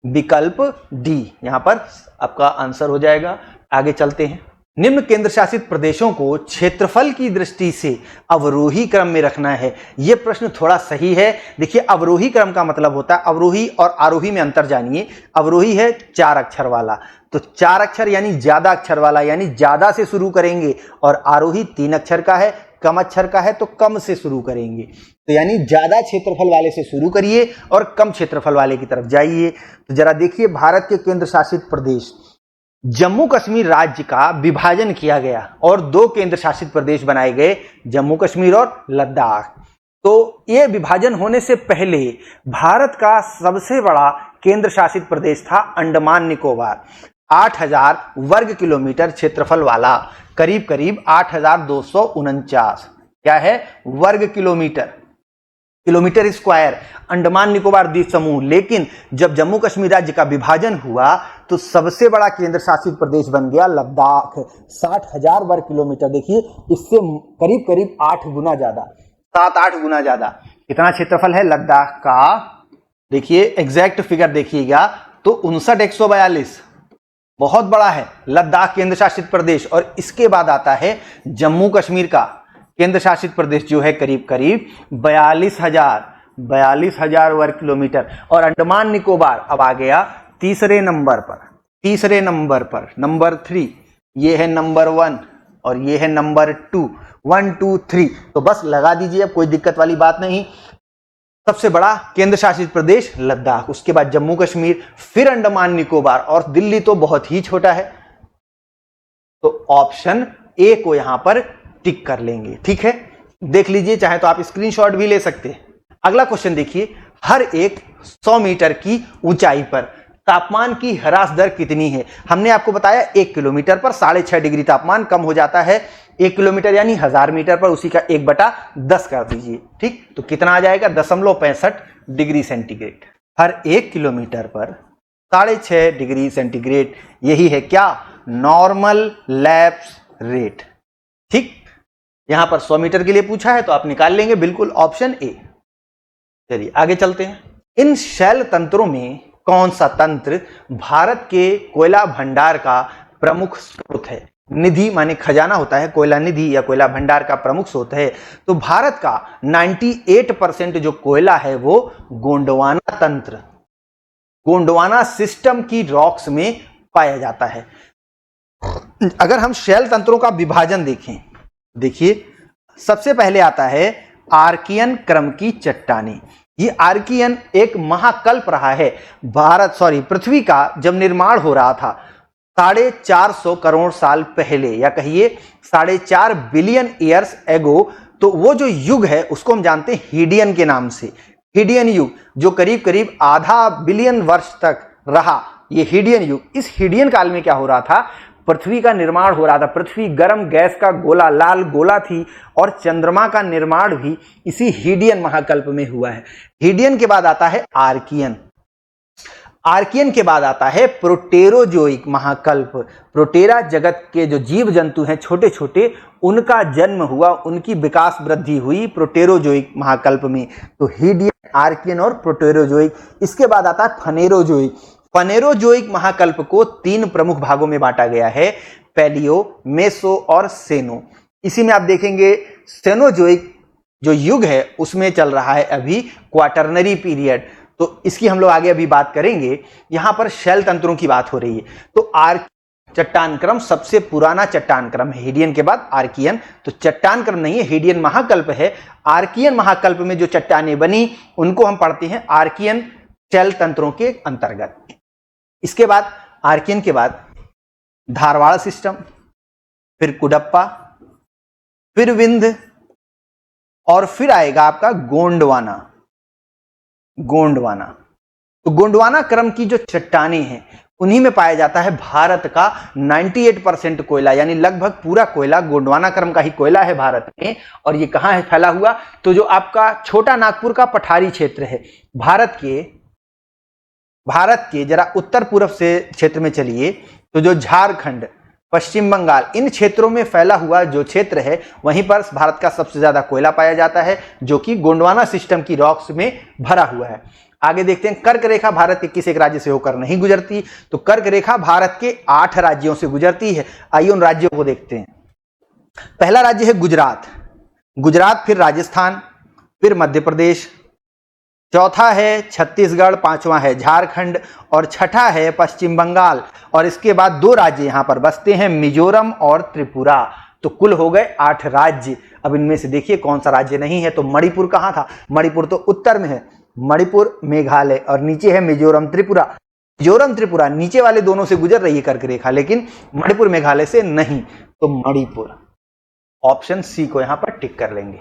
विकल्प डी यहां पर आपका आंसर हो जाएगा। आगे चलते हैं। निम्न केंद्र शासित प्रदेशों को क्षेत्रफल की दृष्टि से अवरोही क्रम में रखना है। यह प्रश्न थोड़ा सही है। देखिए, अवरोही क्रम का मतलब होता है, अवरोही और आरोही में अंतर जानिए। अवरोही है 4 अक्षर वाला, तो 4 अक्षर यानी ज्यादा अक्षर वाला, यानी ज्यादा से शुरू करेंगे, और आरोही 3 अक्षर का है, कम अक्षर का है, तो कम से शुरू करेंगे। तो यानी ज्यादा क्षेत्रफल वाले से शुरू करिए और कम क्षेत्रफल वाले की तरफ जाइए। तो जरा देखिए, भारत के केंद्र शासित प्रदेश, जम्मू कश्मीर राज्य का विभाजन किया गया और 2 केंद्र शासित प्रदेश बनाए गए, जम्मू कश्मीर और लद्दाख। तो यह विभाजन होने से पहले भारत का सबसे बड़ा केंद्र शासित प्रदेश था अंडमान निकोबार, 8000 वर्ग किलोमीटर क्षेत्रफल वाला, करीब करीब 8249 क्या है वर्ग kilometre, kilometre square Andaman Nicobar द्वीप समूह। लेकिन जब जम्मू कश्मीर राज्य का विभाजन हुआ तो सबसे बड़ा केंद्र शासित प्रदेश बन गया लद्दाख, 60,000 वर्ग किलोमीटर। देखिए, इससे करीब करीब 8 गुना ज्यादा, 7-8 गुना ज्यादा कितना क्षेत्रफल है लद्दाख का। देखिए एग्जैक्ट फिगर देखिएगा तो 59,142, बहुत बड़ा है लद्दाख केंद्र शासित प्रदेश। और इसके बाद आता है जम्मू कश्मीर का केंद्र शासित प्रदेश जो है करीब करीब 42,000 वर्ग किलोमीटर। और अंडमान निकोबार अब आ गया तीसरे नंबर पर, नंबर 3। ये है नंबर 1 और ये है नंबर 2, 1 2 3। तो बस लगा दीजिए, अब कोई दिक्कत वाली बात नहीं। सबसे बड़ा केंद्र शासित प्रदेश लद्दाख, उसके बाद जम्मू कश्मीर, फिर अंडमान निकोबार, और दिल्ली तो बहुत ही छोटा है। तो ऑप्शन ए को यहां पर टिक कर लेंगे। ठीक है, देख लीजिए, चाहे तो आप स्क्रीनशॉट भी ले सकते हैं। अगला क्वेश्चन देखिए, हर एक 100 मीटर की ऊंचाई पर तापमान की ह्रास दर कितनी है? हमने आपको बताया 1 किलोमीटर पर 6.5 डिग्री तापमान कम हो जाता है। 1 किलोमीटर यानी 1000 मीटर पर उसी का 1/10 कर दीजिए, ठीक, तो कितना आ जाएगा? 0.65 डिग्री सेंटीग्रेड। हर 1 किलोमीटर पर 6.5 डिग्री सेंटीग्रेड, यही है क्या? Normal lapse rate. ठीक, यहां पर 100 मीटर के लिए पूछा है तो आप निकाल लेंगे बिल्कुल ऑप्शन ए। चलिए आगे चलते हैं। इन शैल तंत्रों में कौन सा तंत्र भारत के कोयला भंडार का प्रमुख स्रोत है? निधि माने खजाना होता है, कोयला निधि या कोयला भंडार का प्रमुख स्रोत है। तो भारत का 98% जो कोयला है वो गोंडवाना तंत्र, गोंडवाना सिस्टम की रॉक्स में पाया जाता है। अगर हम शैल तंत्रों का विभाजन देखें, देखिए सबसे पहले आता है आर्कियन क्रम की चट्टानें। ये आर्कियन एक महाकल्प रहा है। पृथ्वी का जब निर्माण हो रहा था 450 करोड़ साल पहले, या कहिए 4.5 बिलियन ईयर्स एगो, तो वो जो युग है उसको हम जानते हैं हीडियन के नाम से। हीडियन युग जो करीब करीब आधा बिलियन वर्ष तक रहा, ये हीडियन युग। इस हीडियन काल में क्या हो रहा था? पृथ्वी का निर्माण हो रहा था। पृथ्वी गर्म गैस का गोला, लाल गोला थी, और चंद्रमा का निर्माण भी इसी हीडियन महाकल्प में हुआ है। हीडियन के बाद आता है आर्कियन। आर्कियन के बाद आता है प्रोटेरोजोइक महाकल्प। प्रोटेरा जगत के जो जीव जंतु हैं छोटे छोटे, उनका जन्म हुआ, उनकी विकास वृद्धि हुई प्रोटेरोजोइक महाकल्प में। तो हीडियन, आर्कियन और प्रोटेरोजोइक। इसके बाद आता है फनेरोजोइक। फनेरोजोइक महाकल्प को 3 प्रमुख भागों में बांटा गया है, पैलियो, मेसो और सेनो। इसी में आप देखेंगे सेनोजोइक जो युग है उसमें चल रहा है अभी क्वाटरनरी पीरियड, तो इसकी हम लोग आगे अभी बात करेंगे। यहां पर शैल तंत्रों की बात हो रही है। तो चट्टान क्रम सबसे पुराना चट्टान क्रम है, हीडियन के बाद आर्कियन। तो चट्टान क्रम नहीं है, हीडियन महाकल्प है। आर्कियन महाकल्प में जो चट्टानें बनी उनको हम पढ़ते हैं आर्कियन शैल तंत्रों के अंतर्गत। इसके बाद आर्कियन के बाद धारवाड़ सिस्टम, फिर कुडप्पा, फिर विंध्य, और फिर आएगा आपका गोंडवाना। गोंडवाना, तो गोंडवाना क्रम की जो चट्टानें हैं उन्हीं में पाया जाता है भारत का 98% कोयला, यानी लगभग पूरा कोयला गोंडवाना क्रम का ही कोयला है भारत में। और ये कहां है फैला हुआ? तो जो आपका छोटा नागपुर का पठारी क्षेत्र है, भारत के जरा उत्तर पूर्व से क्षेत्र में चलिए, तो जो झारखंड, पश्चिम बंगाल, इन क्षेत्रों में फैला हुआ जो क्षेत्र है वहीं पर भारत का सबसे ज्यादा कोयला पाया जाता है, जो कि गोंडवाना सिस्टम की रॉक्स में भरा हुआ है। आगे देखते हैं, कर्क रेखा भारत के किस एक राज्य से होकर नहीं गुजरती? तो कर्क रेखा भारत के 8 राज्यों से गुजरती है। आइए उन राज्यों को देखते हैं। पहला राज्य है गुजरात, फिर राजस्थान, फिर मध्य प्रदेश, चौथा है छत्तीसगढ़, पांचवा है झारखंड, और छठा है पश्चिम बंगाल। और इसके बाद 2 राज्य यहां पर बसते हैं, मिजोरम और त्रिपुरा। तो कुल हो गए 8 राज्य। अब इनमें से देखिए कौन सा राज्य नहीं है। तो मणिपुर कहां था? मणिपुर तो उत्तर में है, मणिपुर मेघालय, और नीचे है मिजोरम त्रिपुरा। मिजोरम त्रिपुरा नीचे वाले दोनों से गुजर रही है कर्क रेखा, लेकिन मणिपुर मेघालय से नहीं। तो मणिपुर, ऑप्शन सी को यहां पर टिक कर लेंगे।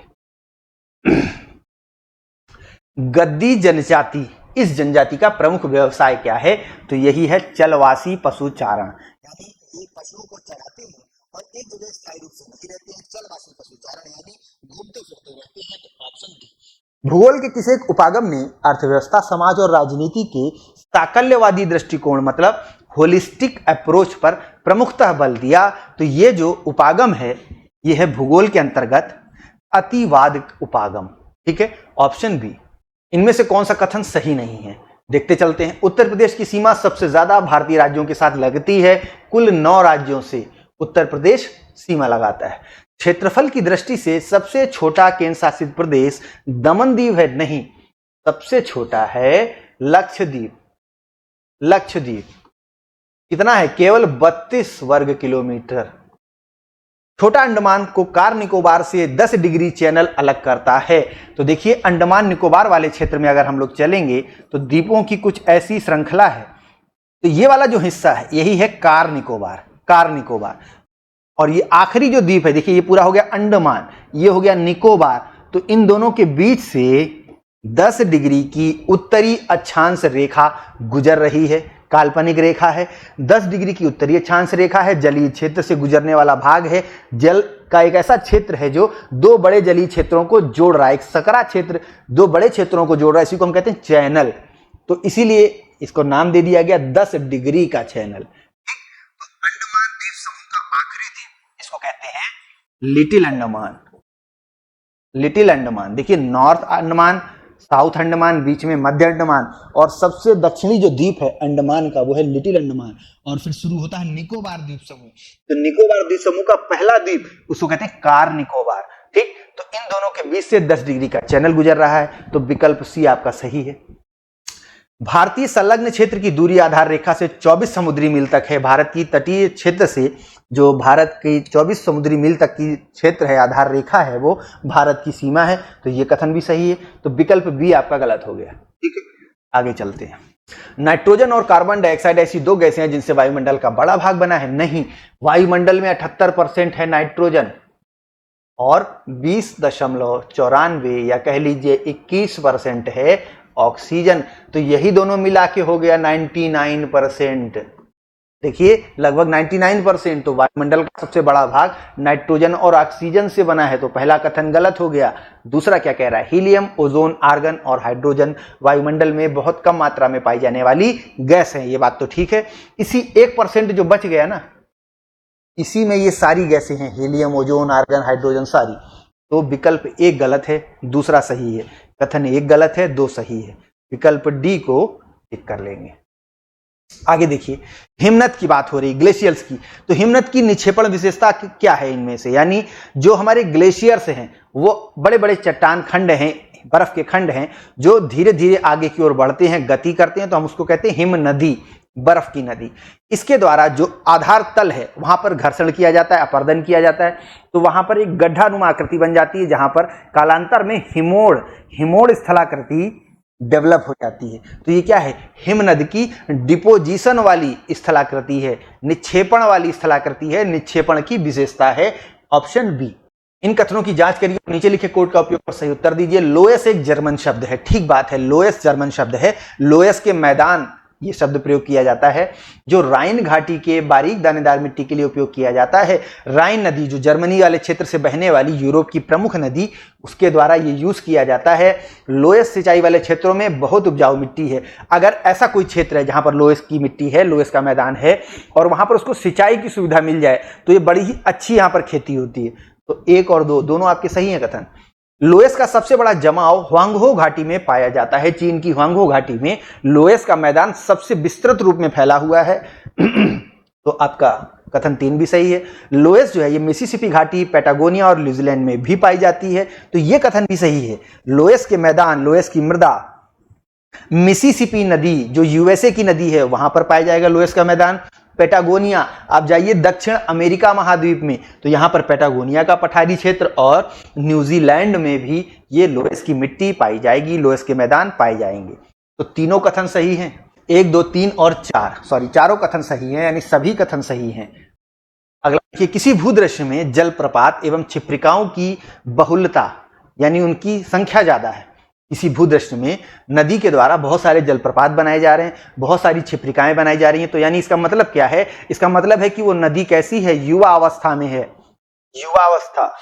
गद्दी जनजाति, इस जनजाति का प्रमुख व्यवसाय क्या है? तो यही है चलवासी पशुचारण, यानी ये पशुओं को चराते हैं और एक जगह स्थायी रूप से नहीं रहते हैं। चलवासी पशुचारण यानी घूमते फिरते रहते हैं। तो ऑप्शन डी। भूगोल के किसी एक उपागम ने अर्थव्यवस्था, समाज और राजनीति के साकल्यवादी दृष्टिकोण, मतलब होलिस्टिक अप्रोच पर प्रमुखतः बल दिया। तो ये जो उपागम है ये है भूगोल के अंतर्गत अतिवाद उपागम। ठीक है, ऑप्शन बी। इनमें से कौन सा कथन सही नहीं है? देखते चलते हैं। उत्तर प्रदेश की सीमा सबसे ज्यादा भारतीय राज्यों के साथ लगती है, कुल 9 राज्यों से उत्तर प्रदेश सीमा लगाता है। क्षेत्रफल की दृष्टि से सबसे छोटा केंद्र शासित प्रदेश दमनदीव है, नहीं, सबसे छोटा है लक्षद्वीप। लक्षद्वीप कितना है? केवल 32 वर्ग किलोमीटर। छोटा अंडमान को कार निकोबार से 10 डिग्री चैनल अलग करता है। तो देखिए अंडमान निकोबार वाले क्षेत्र में अगर हम लोग चलेंगे तो द्वीपों की कुछ ऐसी श्रृंखला है। तो ये वाला जो हिस्सा है यही है कार निकोबार। कार निकोबार और ये आखिरी जो द्वीप है, देखिए ये पूरा हो गया अंडमान, ये हो गया निकोबार। तो इन दोनों के बीच से 10 डिग्री की उत्तरी अक्षांश रेखा गुजर रही है, काल्पनिक रेखा है। 10 डिग्री की उत्तरी अक्षांश रेखा है, जलीय क्षेत्र से गुजरने वाला भाग है। जल का एक ऐसा क्षेत्र है जो दो बड़े जलीय क्षेत्रों को जोड़ रहा है, एक सकरा क्षेत्र दो बड़े क्षेत्रों को जोड़ रहा है, इसी को हम कहते हैं चैनल। तो इसीलिए इसको नाम दे दिया गया 10 डिग्री का चैनल। तो अंडमान द्वीप समूह का आखिरी द्वीप, इसको कहते हैं लिटिल अंडमान। लिटिल अंडमान, देखिए नॉर्थ अंडमान, साउथ अंडमान, बीच में मध्य अंडमान, और सबसे दक्षिणी जो द्वीप है अंडमान का वो है लिटिल अंडमान, और फिर शुरू होता है निकोबार द्वीप समूह। तो निकोबार द्वीप समूह का पहला द्वीप उसको कहते हैं कार निकोबार। ठीक, तो इन दोनों के बीच से 10 डिग्री का चैनल गुजर रहा है, तो विकल्प सी आपका सही है। भारतीय संलग्न क्षेत्र की दूरी आधार रेखा से 24 समुद्री मील तक है। भारत की तटीय क्षेत्र से जो भारत की 24 समुद्री मील तक की क्षेत्र है, आधार रेखा है, वो भारत की सीमा है। तो ये कथन भी सही है, तो विकल्प बी आपका गलत हो गया। ठीक है, आगे चलते हैं। नाइट्रोजन और कार्बन डाइऑक्साइड ऐसी दो गैसें हैं जिनसे वायुमंडल का बड़ा भाग बना है। नहीं, वायुमंडल में 78% है नाइट्रोजन और 20.94 या कह लीजिए 21% है ऑक्सीजन। तो यही दोनों मिला के हो गया 99%। देखिए लगभग 99%। तो वायुमंडल का सबसे बड़ा भाग नाइट्रोजन और ऑक्सीजन से बना है, तो पहला कथन गलत हो गया। दूसरा क्या कह रहा है, हीलियम, ओजोन, आर्गन और हाइड्रोजन वायुमंडल में बहुत कम मात्रा में पाई जाने वाली गैस है। ये बात तो ठीक है। इसी 1% जो बच गया ना, इसी में ये सारी गैसें हैं, हीलियम, ओजोन, आर्गन, हाइड्रोजन सारी। तो विकल्प एक गलत है, दूसरा सही है। कथन एक गलत है, दो सही है। विकल्प डी को टिक कर लेंगे। आगे देखिए, हिमनद की बात हो रही, ग्लेशियर्स की। तो हिमनद की निक्षेपण विशेषता क्या है इनमें से, यानी जो हमारे ग्लेशियर्स हैं वो बड़े बड़े चट्टान खंड हैं, बर्फ के खंड हैं, जो धीरे धीरे आगे की ओर बढ़ते हैं, गति करते हैं, तो हम उसको कहते हैं हिम नदी, बर्फ की नदी। इसके द्वारा जो आधार तल है वहां पर घर्षण किया जाता है, अपर्दन किया जाता है, तो वहां पर एक गड्ढानुमा आकृति बन जाती है, जहां पर कालांतर में हिमोड़ स्थलाकृति डेवलप हो जाती है। तो ये क्या है, हिमनद की डिपोजिशन वाली स्थलाकृति है, निक्षेपण वाली स्थलाकृति है, निक्षेपण की विशेषता है। Option B. इन कथनों की जांच करिए, नीचे लिखे कोड का उपयोग कर सही उत्तर दीजिए। लोयस एक जर्मन शब्द है, ठीक बात है, लोयस जर्मन शब्द है। लोयस के मैदान ये शब्द प्रयोग किया जाता है, जो राइन घाटी के बारीक दानेदार मिट्टी के लिए उपयोग किया जाता है। राइन नदी जो जर्मनी वाले क्षेत्र से बहने वाली यूरोप की प्रमुख नदी, उसके द्वारा ये यूज किया जाता है। लोयस सिंचाई वाले क्षेत्रों में बहुत उपजाऊ मिट्टी है। अगर ऐसा कोई क्षेत्र है जहां पर लोयस की मिट्टी है, लोयस का मैदान है, और वहां पर उसको सिंचाई की सुविधा मिल जाए, तो ये बड़ी ही अच्छी यहां पर खेती होती है। तो एक और दो दोनों आपके सही है कथन। लोयस का सबसे बड़ा जमाव ह्वांगहो घाटी में पाया जाता है। चीन की ह्वांगहो घाटी में लोयस का मैदान सबसे विस्तृत रूप में फैला हुआ है। तो आपका कथन 3 भी सही है। लोयस जो है ये मिसिसिपी घाटी, पैटागोनिया और न्यूजीलैंड में भी पाई जाती है, तो ये कथन भी सही है। लोयस के मैदान, लोयस की मृदा मिसिसिपी नदी जो यूएसए की नदी है वहां पर पाया जाएगा लोयस का मैदान। पैटागोनिया, आप जाइए दक्षिण अमेरिका महाद्वीप में, तो यहां पर पैटागोनिया का पठारी क्षेत्र, और न्यूजीलैंड में भी ये लोयस की मिट्टी पाई जाएगी, लोयस के मैदान पाए जाएंगे। तो तीनों कथन सही हैं। 1, 2, 3 और 4, चारों कथन सही हैं, यानी सभी कथन सही हैं। अगला देखिए, किसी भूदृश्य में जलप्रपात एवं छिप्रिकाओं की बहुलता, यानी उनकी संख्या ज्यादा है। इसी भूदृश्य में नदी के द्वारा बहुत सारे जलप्रपात बनाए जा रहे हैं, बहुत सारी छिप्रिकाएं बनाई जा रही हैं। तो यानी इसका मतलब क्या है, इसका मतलब है कि वो नदी कैसी है, युवा अवस्था में है। युवा अवस्था,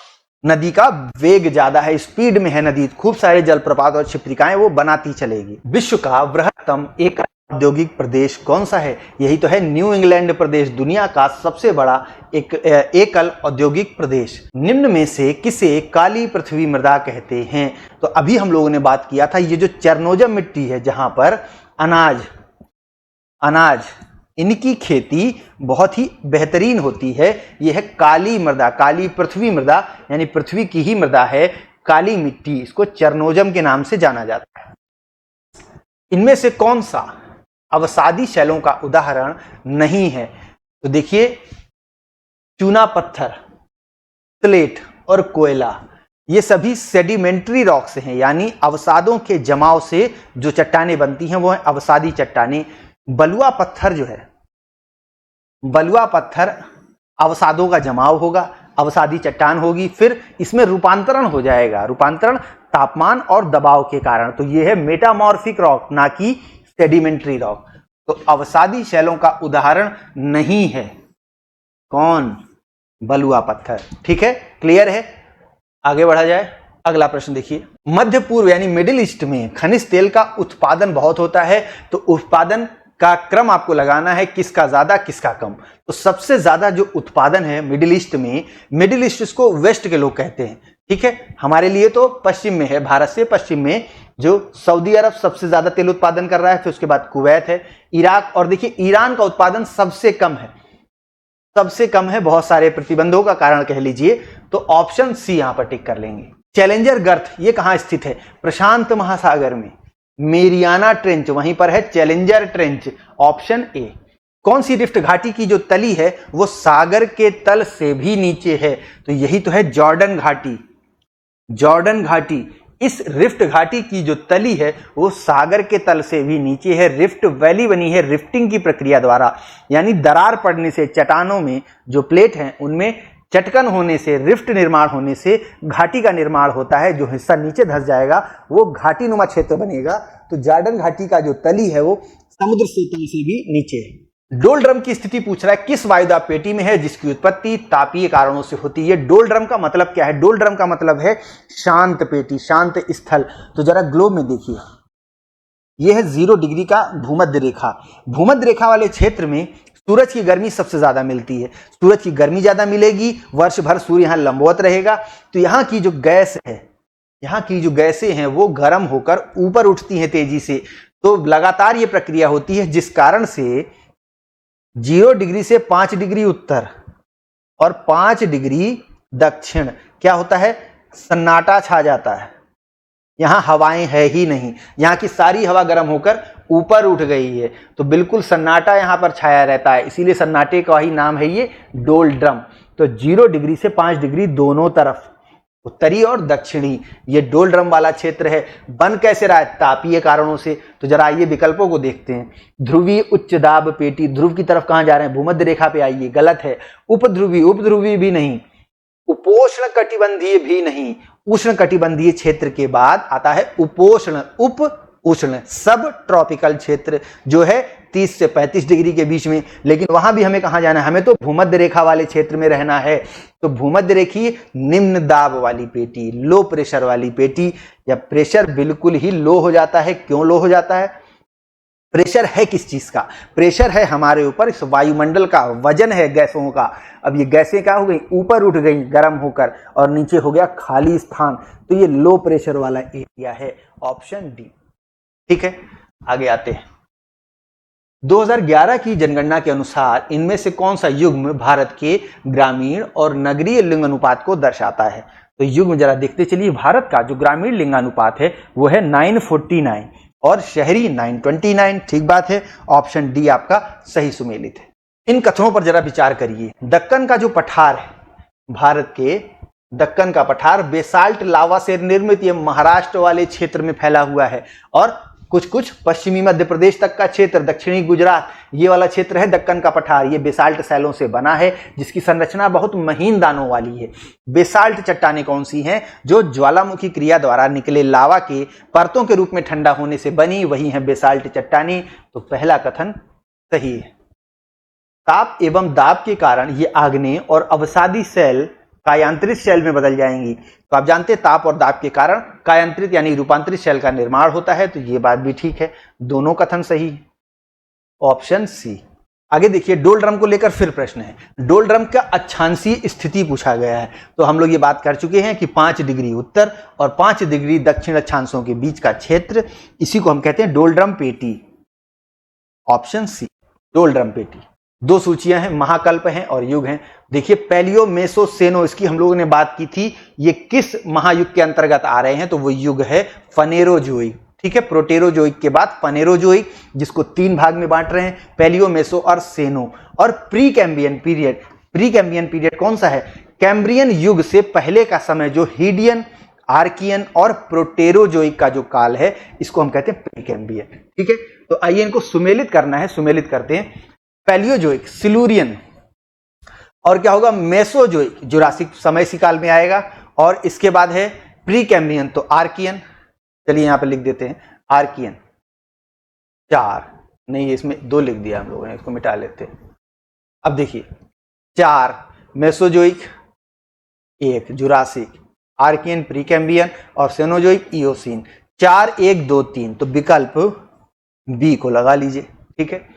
नदी का वेग ज्यादा है, स्पीड में है नदी, खूब सारे जलप्रपात और छिप्रिकाएं वो बनाती चलेगी। विश्व का बृहत्तम एकल औद्योगिक प्रदेश कौन सा है, यही तो है न्यू इंग्लैंड प्रदेश, दुनिया का सबसे बड़ा एकल औद्योगिक प्रदेश। निम्न में से किसे काली पृथ्वी मृदा कहते हैं। तो अभी हम लोगों ने बात किया था, ये जो चेरनोजम मिट्टी है जहां पर अनाज इनकी खेती बहुत ही बेहतरीन होती है, यह है काली मृदा, काली पृथ्वी मृदा, यानी पृथ्वी की ही मृदा है काली मिट्टी, इसको चेरनोजम के नाम से जाना जाता है। इनमें से कौन सा अवसादी शैलों का उदाहरण नहीं है। तो देखिए, चूना पत्थर, स्लेट और कोयला, ये सभी सेडिमेंट्री रॉक्स हैं, यानी अवसादों के जमाव से जो चट्टानें बनती हैं वो है अवसादी चट्टानें। बलुआ पत्थर जो है, बलुआ पत्थर अवसादों का जमाव होगा, अवसादी चट्टान होगी, फिर इसमें रूपांतरण हो जाएगा, रूपांतरण तापमान और दबाव के कारण। तो ये है मेटामॉर्फिक रॉक, ना कि सेडिमेंट्री रॉक। तो अवसादी शैलों का उदाहरण नहीं है कौन? बलुआ पत्थर। ठीक है, क्लियर है? आगे बढ़ा जाए। अगला प्रश्न देखिए, मध्य पूर्व यानी मिडिल ईस्ट में खनिज तेल का उत्पादन बहुत होता है, तो उत्पादन का क्रम आपको लगाना है, किसका ज्यादा किसका कम। तो सबसे ज्यादा जो उत्पादन है मिडिल ईस्ट में, मिडिल ईस्ट इसको वेस्ट के लोग कहते हैं, ठीक है, हमारे लिए तो पश्चिम में है, भारत से पश्चिम में जो सऊदी अरब सबसे ज्यादा तेल उत्पादन कर रहा है, फिर उसके बाद कुवैत है, इराक, और देखिए ईरान का उत्पादन सबसे कम है, सबसे कम है, बहुत सारे प्रतिबंधों का कारण कह लीजिए। तो ऑप्शन सी यहां पर टिक कर लेंगे। चैलेंजर गर्त ये कहां स्थित है? प्रशांत महासागर में, मेरियाना ट्रेंच वहीं पर है, चैलेंजर ट्रेंच, ऑप्शन ए। कौन सी रिफ्ट घाटी की जो तली है वो सागर के तल से भी नीचे है? तो यही तो है जॉर्डन घाटी। जॉर्डन घाटी, इस रिफ्ट घाटी की जो तली है वो सागर के तल से भी नीचे है। रिफ्ट वैली बनी है रिफ्टिंग की प्रक्रिया द्वारा, यानी दरार पड़ने से चट्टानों में जो प्लेट हैं उनमें चटकन होने से, रिफ्ट निर्माण होने से घाटी का निर्माण होता है। जो हिस्सा नीचे धंस जाएगा वो घाटी नुमा क्षेत्र बनेगा। तो जॉर्डन घाटी का जो तली है वो समुद्र सतह से भी नीचे है। डोलड्रम की स्थिति पूछ रहा है, किस वायुदाब पेटी में है जिसकी उत्पत्ति तापीय कारणों से होती है? डोलड्रम का मतलब क्या है? डोलड्रम का मतलब है शांत पेटी, शांत स्थल। तो जरा ग्लोब में देखिए, यह है 0 डिग्री का भूमध्य रेखा। भूमध्य रेखा वाले क्षेत्र में सूरज की गर्मी सबसे ज्यादा मिलती है। सूरज की गर्मी ज्यादा मिलेगी, वर्ष भर सूर्य यहां लंबवत रहेगा। तो यहाँ की जो गैस है, यहाँ की जो गैसें हैं वो गर्म होकर ऊपर उठती हैं तेजी से। तो लगातार ये प्रक्रिया होती है, जिस कारण से 0 डिग्री से 5 डिग्री उत्तर और 5 डिग्री दक्षिण क्या होता है? सन्नाटा छा जाता है। यहां हवाएं है ही नहीं, यहां की सारी हवा गर्म होकर ऊपर उठ गई है, तो बिल्कुल सन्नाटा यहां पर छाया रहता है, इसीलिए सन्नाटे का ही नाम है ये डोलड्रम। तो 0 डिग्री से 5 डिग्री दोनों तरफ, उत्तरी और दक्षिणी, ये डोलड्रम वाला क्षेत्र है। बन कैसे रहा है? तापीय कारणों से। तो जरा आइए विकल्पों को देखते हैं। ध्रुवीय उच्च दाब पेटी, ध्रुव की तरफ कहां जा रहे हैं? भूमध्य रेखा पे आइए, गलत है। उपध्रुवी, उपध्रुवी भी नहीं, उपोष्ण कटिबंधीय भी नहीं। उष्ण कटिबंधीय क्षेत्र के बाद आता है उपोष्ण, उप उष्ण, सब ट्रॉपिकल क्षेत्र जो है 30 से 35 डिग्री के बीच में। लेकिन वहां भी हमें कहां जाना है? हमें तो भूमध्य रेखा वाले क्षेत्र में रहना है। तो भूमध्य रेखीय निम्न दाब वाली पेटी, लो प्रेशर वाली पेटी, या प्रेशर बिल्कुल ही लो हो जाता है। क्यों लो हो जाता है? प्रेशर है किस चीज का? प्रेशर है हमारे ऊपर इस वायुमंडल का, वजन है गैसों का। अब ये गैसें क्या हो गई? ऊपर उठ गई गर्म होकर, और नीचे हो गया खाली स्थान। तो ये लो प्रेशर वाला एरिया है, ऑप्शन डी। ठीक है, आगे आते हैं। 2011 की जनगणना के अनुसार इनमें से कौन सा युग्म भारत के ग्रामीण और नगरीय लिंगानुपात को दर्शाता है? तो युग्म जरा देखते चलिए। भारत का जो ग्रामीण लिंगानुपात है वो है 949 और शहरी 929। ठीक बात है, ऑप्शन डी आपका सही सुमेलित है। इन कथनों पर जरा विचार करिए। दक्कन का जो पठार है, भारत के दक्कन का पठार बेसाल्ट लावा से निर्मित ये महाराष्ट्र वाले क्षेत्र में फैला हुआ है, और कुछ कुछ पश्चिमी मध्य प्रदेश तक का क्षेत्र, दक्षिणी गुजरात, ये वाला क्षेत्र है दक्कन का पठार। ये बेसाल्ट सैलों से बना है, जिसकी संरचना बहुत महीन दानों वाली है। बेसाल्ट चट्टानें कौन सी हैं? जो ज्वालामुखी क्रिया द्वारा निकले लावा के परतों के रूप में ठंडा होने से बनी, वही है बेसाल्ट चट्टानें। तो पहला कथन सही है। ताप एवं दाब के कारण ये आग्नेय और अवसादी सेल कायांतरित सेल में बदल जाएंगी। तो आप जानते हैं ताप और दाब के कारण कायांतरित यानी रूपांतरित सेल का निर्माण होता है। तो ये बात भी ठीक है, दोनों कथन सही है, ऑप्शन सी। आगे देखिए, डोलड्रम को लेकर फिर प्रश्न है। डोलड्रम का अक्षांशीय स्थिति पूछा गया है। तो हम लोग ये बात कर चुके हैं कि 5 डिग्री उत्तर और 5 डिग्री दक्षिण अक्षांशों के बीच का क्षेत्र, इसी को हम कहते हैं डोलड्रम पेटी, ऑप्शन सी, डोलड्रम पेटी। 2 सूचियां हैं, महाकल्प हैं और युग हैं। देखिए, पैलियो मेसोसेनो, इसकी हम लोगों ने बात की थी, ये किस महायुग के अंतर्गत आ रहे हैं? तो वो युग है फनेरोजोइक। ठीक है, प्रोटेरोजोइक के बाद फनेरोजोइक, जिसको 3 भाग में बांट रहे हैं, पैलियो, मेसो और सेनो। और pre Cambrian period, pre Cambrian period कौन सा है? कैम्ब्रियन युग से पहले का समय, जो हीडियन, आर्कियन और प्रोटेरोजोइक का जो काल है, इसको हम कहते हैं प्री कैम्ब्रियन। ठीक है, तो आइए इनको सुमेलित करना है, सुमेलित करते हैं। पैलियोजोइक, सिलूरियन, और क्या होगा, मेसोजोइक, जुरासिक समय इसी काल में आएगा। और इसके बाद है प्रीकैम्ब्रियन, तो आर्कियन, चलिए यहां पे लिख देते हैं आर्कियन। 4 नहीं, इसमें 2 लिख दिया हम लोगों ने, इसको मिटा लेते हैं। अब देखिए 4 मेसोजोइक, 1 जुरासिक, आर्कियन, प्रीकैम्ब्रियन और सेनोजोइक, इओसीन। 4 1 2 3, तो विकल्प बी को लगा लीजिए। ठीक है,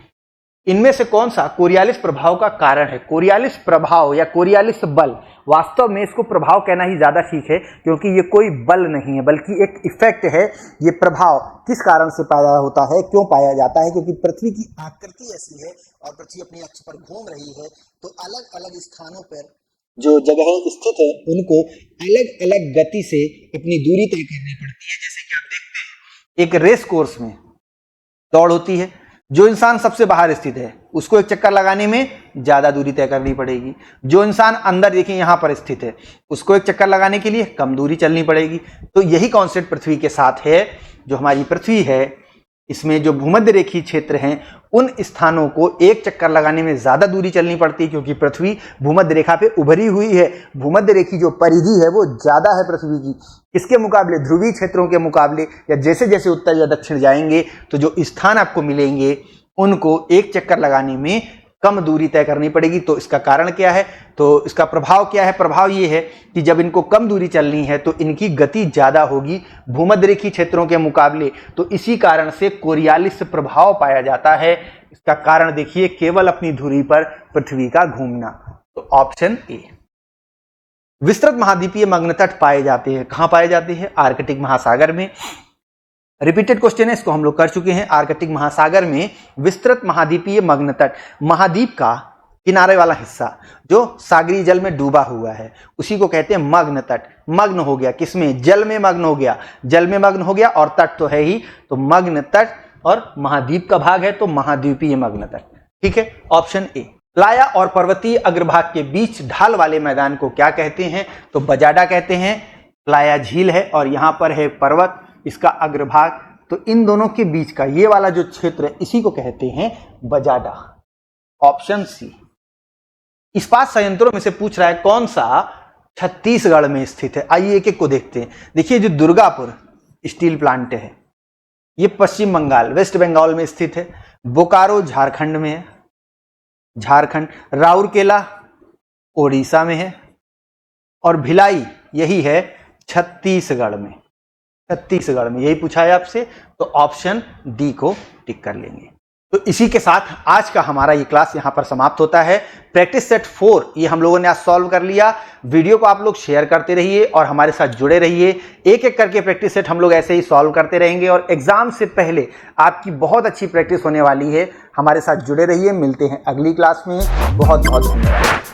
इनमें से कौन सा कोरियालिस प्रभाव का कारण है? कोरियालिस प्रभाव या कोरियालिस बल, वास्तव में इसको प्रभाव कहना ही ज्यादा ठीक है, क्योंकि ये कोई बल नहीं है बल्कि एक इफेक्ट है। ये प्रभाव किस कारण से पाया होता है, क्यों पाया जाता है? क्योंकि पृथ्वी की आकृति ऐसी है और पृथ्वी अपनी अक्ष पर घूम रही है, तो अलग अलग स्थानों पर जो जगहें स्थित है उनको अलग अलग गति से अपनी दूरी तय करनी पड़ती है। जैसे कि आप देखते हैं एक रेस कोर्स में दौड़ होती है, जो इंसान सबसे बाहर स्थित है उसको एक चक्कर लगाने में ज्यादा दूरी तय करनी पड़ेगी। जो इंसान अंदर, देखिए यहां पर स्थित है, उसको एक चक्कर लगाने के लिए कम दूरी चलनी पड़ेगी। तो यही कॉन्सेप्ट पृथ्वी के साथ है। जो हमारी पृथ्वी है, इसमें जो भूमध्य रेखीय क्षेत्र हैं, उन स्थानों को एक चक्कर लगाने में ज्यादा दूरी चलनी पड़ती है, क्योंकि पृथ्वी भूमध्य रेखा पे उभरी हुई है। भूमध्य रेखी जो परिधि है वो ज्यादा है पृथ्वी की, इसके मुकाबले ध्रुवीय क्षेत्रों के मुकाबले, या जैसे जैसे उत्तर या दक्षिण जाएंगे तो जो स्थान आपको मिलेंगे उनको एक चक्कर लगाने में कम दूरी तय करनी पड़ेगी। तो इसका कारण क्या है, तो इसका प्रभाव क्या है? प्रभाव ये है कि जब इनको कम दूरी चलनी है तो इनकी गति ज्यादा होगी भूमध्य रेखीय क्षेत्रों के मुकाबले। तो इसी कारण से कोरियालिस प्रभाव पाया जाता है। इसका कारण देखिए, केवल अपनी धुरी पर पृथ्वी का घूमना। तो ऑप्शन ए। विस्तृत महाद्वीपीय मग्न तट पाए जाते हैं, कहां पाए जाते हैं? आर्कटिक महासागर में। रिपीटेड क्वेश्चन है, इसको हम लोग कर चुके हैं। आर्कटिक महासागर में विस्तृत महाद्वीपीय मग्न तट, महाद्वीप का किनारे वाला हिस्सा जो सागरीय जल में डूबा हुआ है उसी को कहते हैं मग्न तट। मग्न हो गया किसमें? जल में मग्न हो गया, जल में मग्न हो गया और तट तो है ही, तो मग्न तट, और महाद्वीप का भाग है तो महाद्वीपीय मग्न तट। ठीक है, ऑप्शन ए। प्लाया और पर्वतीय अग्रभाग के बीच ढाल वाले मैदान को क्या कहते हैं? तो बजाडा कहते हैं। प्लाया झील है और यहां पर है पर्वत, इसका अग्रभाग, तो इन दोनों के बीच का ये वाला जो क्षेत्र है इसी को कहते हैं बजाडा। Option C. इस्पात संयंत्रों में से पूछ रहा है कौन सा छत्तीसगढ़ में स्थित है? आइए एक एक को देखते हैं। देखिए जो दुर्गापुर स्टील प्लांट है ये पश्चिम बंगाल, वेस्ट बंगाल में स्थित है। बोकारो झारखंड में है, झारखंड। राउरकेला ओडिशा में है और भिलाई यही है छत्तीसगढ़ में। छत्तीसगढ़ में यही पूछा है आपसे, तो ऑप्शन डी को टिक कर लेंगे। तो इसी के साथ आज का हमारा ये क्लास यहां पर समाप्त होता है। प्रैक्टिस सेट 4 ये हम लोगों ने आज सॉल्व कर लिया। वीडियो को आप लोग शेयर करते रहिए और हमारे साथ जुड़े रहिए। एक एक करके प्रैक्टिस सेट हम लोग ऐसे ही सॉल्व करते रहेंगे और एग्जाम से पहले आपकी बहुत अच्छी प्रैक्टिस होने वाली है। हमारे साथ जुड़े रहिए, मिलते हैं अगली क्लास में। बहुत बहुत धन्यवाद।